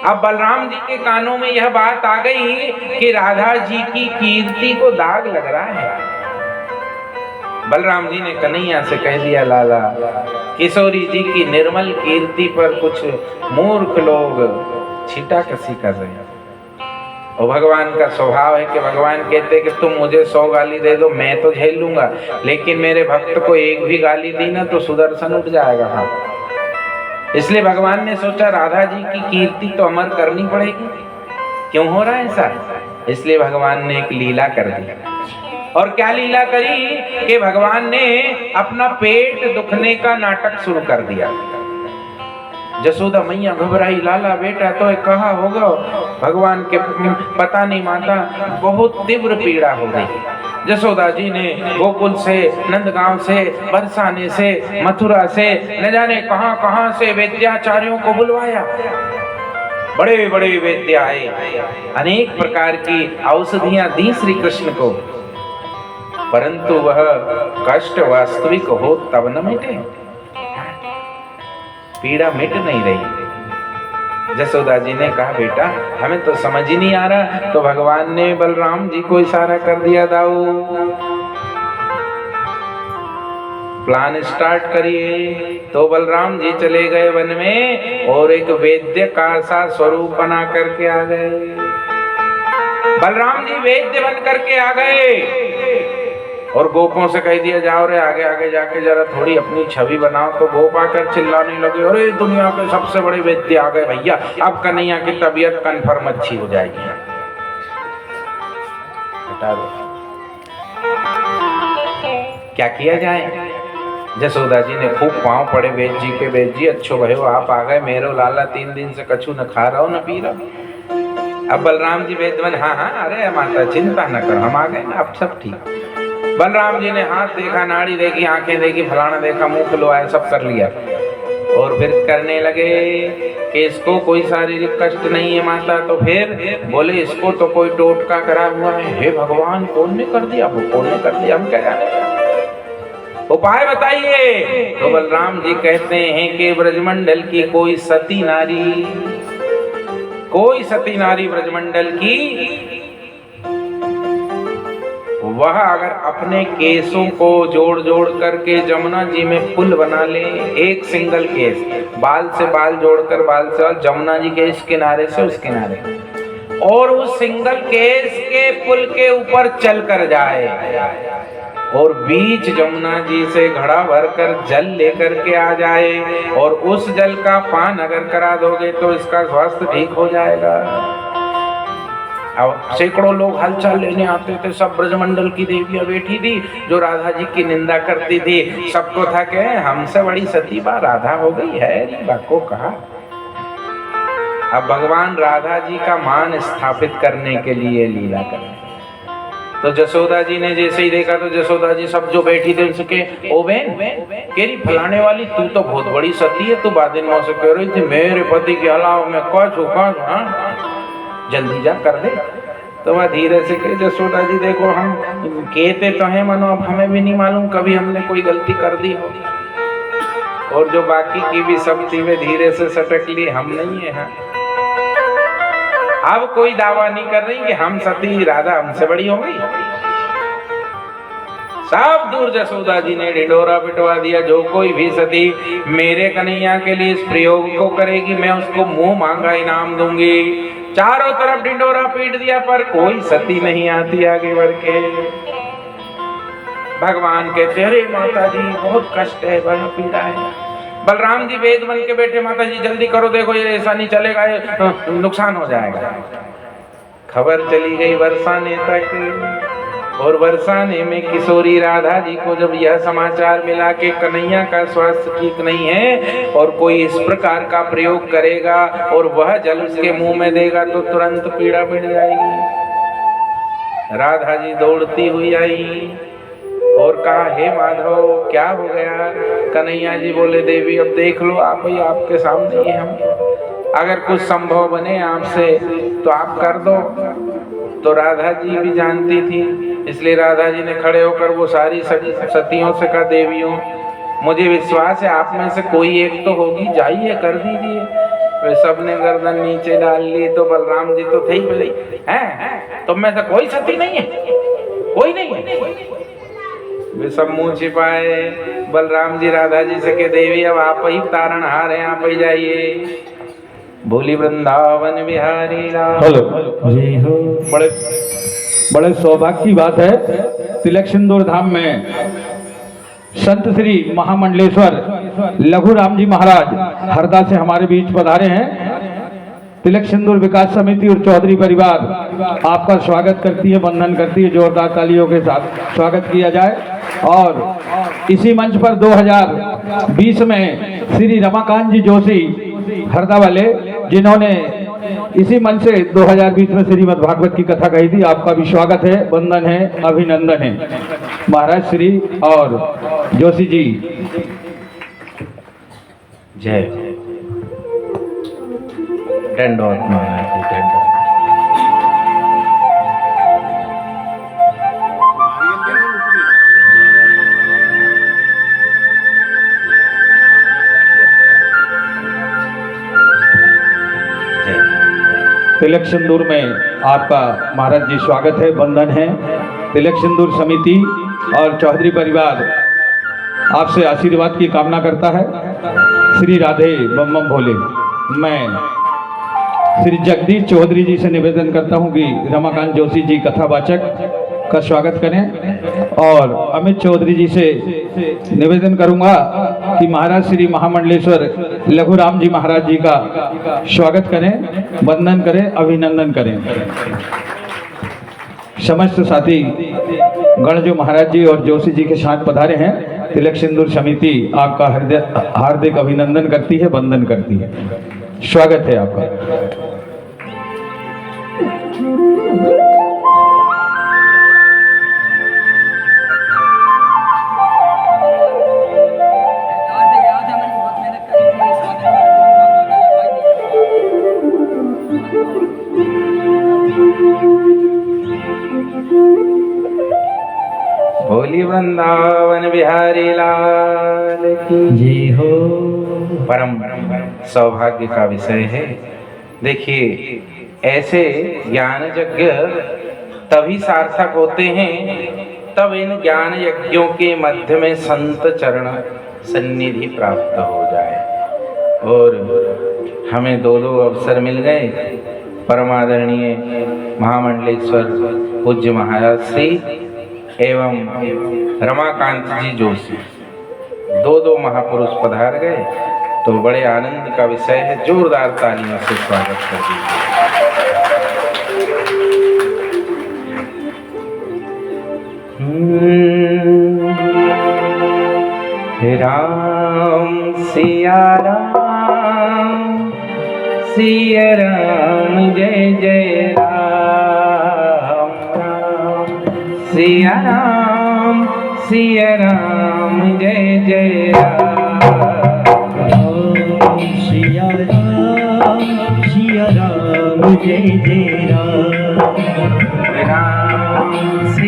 अब बलराम जी के कानों में यह बात आ गई कि राधा जी की कीर्ति को दाग लग रहा है। बलराम जी ने कन्हैया से कह दिया, लाला किशोरी जी की निर्मल कीर्ति पर कुछ मूर्ख लोग छींटाकशी कर रहे हैं। और भगवान का स्वभाव है कि भगवान कहते कि तुम मुझे 100 गाली दे दो, मैं तो झेल लूंगा, लेकिन मेरे भक्त को एक भी गाली दी ना तो सुदर्शन उठ जाएगा। हाँ, इसलिए भगवान ने सोचा राधा जी की कीर्ति तो अमर करनी पड़ेगी। क्यों हो रहा है ऐसा? इसलिए भगवान ने एक लीला कर दी। और क्या लीला करी कि भगवान ने अपना पेट दुखने का नाटक शुरू कर दिया। जसोदा मैया घबराई, लाला बेटा तो कहा होगा। भगवान के पता नहीं माता बहुत तीव्र पीड़ा हो गई। जसोदा जी ने गोकुल से, नंदगांव से, बरसाने से, मथुरा से, न जाने कहां कहां से वैद्याचार्यों को बुलवाया। बड़े बड़े वैद्य आए, अनेक प्रकार की औषधियां दी श्री कृष्ण को, परंतु वह कष्ट वास्तविक हो तब न मिटे, पीड़ा मिट नहीं रही। जसोदा जी ने कहा, बेटा हमें तो समझ ही नहीं आ रहा। तो भगवान ने बलराम जी को इशारा कर दिया, दाऊ प्लान स्टार्ट करिए। तो बलराम जी चले गए वन में और एक वैद्य का सा स्वरूप बना करके आ गए। बलराम जी वैद्य बन करके आ गए और गोपों से कह दिया, जाओ रे आगे आगे जाके जरा थोड़ी अपनी छवि बनाओ। तो गोप आकर चिल्लाने लगे, अरे दुनिया के सबसे बड़े वैद्य आ गए भैया, अब कन्हैया की तबीयत कन्फर्म अच्छी हो जाएगी। हटा दो, क्या किया जाए? जसोदा जी ने खूब पांव पड़े वैद्य जी के, वैद्य जी अच्छो भयो आप आ गए, मेरो लाला 3 दिन से कछु न खा रहा हो न पी रहा। अब बलराम जी वैद्य बन, हाँ हाँ अरे माता चिंता न करो, हम आ गए ना, अब सब ठीक। बलराम जी ने हाथ देखा, नाड़ी देखी, आंखें देखी, फलाना देखा, मुंह खुलवाया, सब कर लिया। और फिर करने लगे कि इसको कोई शारीरिक कष्ट नहीं है माता। तो फिर बोले इसको तो कोई टोटका करा हुआ है। हे भगवान, कौन ने कर दिया? वो कौन ने कर दिया, हम क्या जाने, उपाय बताइए। तो बलराम जी कहते हैं कि ब्रजमंडल की कोई सती नारी ब्रजमंडल की, वह अगर अपने केसों को जोड़ जोड़ करके जमुना जी में पुल बना ले, एक सिंगल केस, बाल से बाल जोड़कर, बाल से बाल जमुना जी के इस किनारे से उस किनारे, और उस सिंगल केस के पुल के ऊपर चल कर जाए और बीच जमुना जी से घड़ा भरकर जल लेकर के आ जाए और उस जल का पान अगर करा दोगे तो इसका स्वास्थ्य ठीक हो जाएगा। अब सैकड़ों लोग हलचल लेने आते थे, सब ब्रजमंडल की देवियां बैठी थी जो राधा जी की निंदा करती थी। सबको था कि हमसे बड़ी सती बा राधा हो गई है, बाको कहा। अब भगवान राधा जी का मान स्थापित करने के लिए लीला करें। तो जसोदा जी ने जैसे ही देखा तो जसोदा जी सब जो बैठी थे उसके, ओ बहन केरी फलाने वाली, तू तो बहुत बड़ी सती है। तू बादिन मौ से कह रही थी मेरे पति के अलावा मैं कौन, जल्दी जा कर दे। तो वह धीरे से कहे, जसोदा जी देखो हम कहते तो हैं मनो, अब हमें भी नहीं मालूम कभी हमने कोई गलती कर दी हो, और जो बाकी की भी सब थी वे धीरे से सटक ली, हम नहीं है। हाँ, अब कोई दावा नहीं कर रही कि हम सती, राधा हमसे बड़ी हो गई। सब दूर जसोदा जी ने ढिंडोरा पिटवा दिया, जो कोई भी सती मेरे कन्हैया के लिए इस प्रयोग को करेगी मैं उसको मुंह मांगा इनाम दूंगी। चारों तरफ ढिंडोरा पीट दिया पर कोई सती नहीं आती आगे बढ़ के। भगवान कहते, अरे माता जी बहुत कष्ट है, बड़ा पीड़ा है। बलराम जी वेद बन के बैठे, माता जी जल्दी करो, देखो ये ऐसा नहीं चलेगा, नुकसान हो जाएगा। खबर चली गई बरसाने तक, और बरसाने में किशोरी राधा जी को जब यह समाचार मिला कि कन्हैया का स्वास्थ्य ठीक नहीं है और कोई इस प्रकार का प्रयोग करेगा और वह जल उसके मुंह में देगा तो तुरंत पीड़ा मिट जाएगी। राधा जी दौड़ती हुई आई और कहा, हे माधव क्या हो गया? कन्हैया जी बोले, देवी अब देख लो आप ही, आपके सामने ही हम, अगर कुछ संभव बने आपसे तो आप कर दो। तो राधा जी भी जानती थी, इसलिए राधा जी ने खड़े होकर वो सारी सतियों से कहा, देवियों मुझे विश्वास है आप में से कोई एक तो होगी, जाइए कर दीजिए। वे सब ने गर्दन नीचे डाल ली तो बलराम जी तो थे ही बोले, हैं तुम में से कोई सती नहीं है? कोई नहीं है? वे सब मुंह छिपाए। बलराम जी राधा जी से कहे, देवी अब आप ही तारणहार हैं, आप ही जाइए। बोली वृंदावन बिहारी लाल। हेलो जी हो। बड़े बड़े सौभाग्य की बात है, तिलक सिंदूर धाम में संत श्री महामंडलेश्वर लघु राम जी महाराज हरदा से हमारे बीच पधारे हैं। तिलक सिंदूर विकास समिति और चौधरी परिवार आपका स्वागत करती है, वंदन करती है। जोरदार तालियों के साथ स्वागत किया जाए। और इसी मंच पर 2020 में श्री रमाकांत जी जोशी हरदा वाले, जिन्होंने इसी मंच से 2020 में श्रीमद् भागवत की कथा कही थी, आपका भी स्वागत है, वंदन है, अभिनंदन है। महाराज श्री और जोशी जी जय। दंडवत महाराज जी, दंडवत। तिलक सिंदूर में आपका महाराज जी स्वागत है, वंदन है। तिलक सिंदूर समिति और चौधरी परिवार आपसे आशीर्वाद की कामना करता है। श्री राधे बम बम भोले। मैं श्री जगदीश चौधरी जी से निवेदन करता हूं कि रमाकांत जोशी जी कथावाचक का स्वागत करें, और अमित चौधरी जी से निवेदन करूंगा कि महाराज श्री महामंडलेश्वर लघु राम जी महाराज जी का स्वागत करें, वंदन करें, अभिनंदन करें। समस्त साथी गण जो महाराज जी और जोशी जी के साथ पधारे हैं, तिलक सिंदूर समिति आपका हार्दिक अभिनंदन करती है, वंदन करती है। स्वागत है आपका। बोली वृंदावन बिहारी लाल की जय हो। परम सौभाग्य का विषय है। देखिए, ऐसे ज्ञान यज्ञ तभी सार्थक होते हैं तब इन ज्ञान यज्ञों के मध्य में संत चरण सन्निधि प्राप्त हो जाए। और हमें दो अवसर मिल गए। परमादरणीय महामंडलेश्वर पूज्य महाराज श्री एवं रमाकांत जी जोशी, दो महापुरुष पधार गए, तो बड़े आनंद का विषय है। जोरदार तालियों से स्वागत कर दीजिए। राम सिया राम, सिया राम जय जय राम, सिया राम जय जय राम, सिया राम जय जय राम।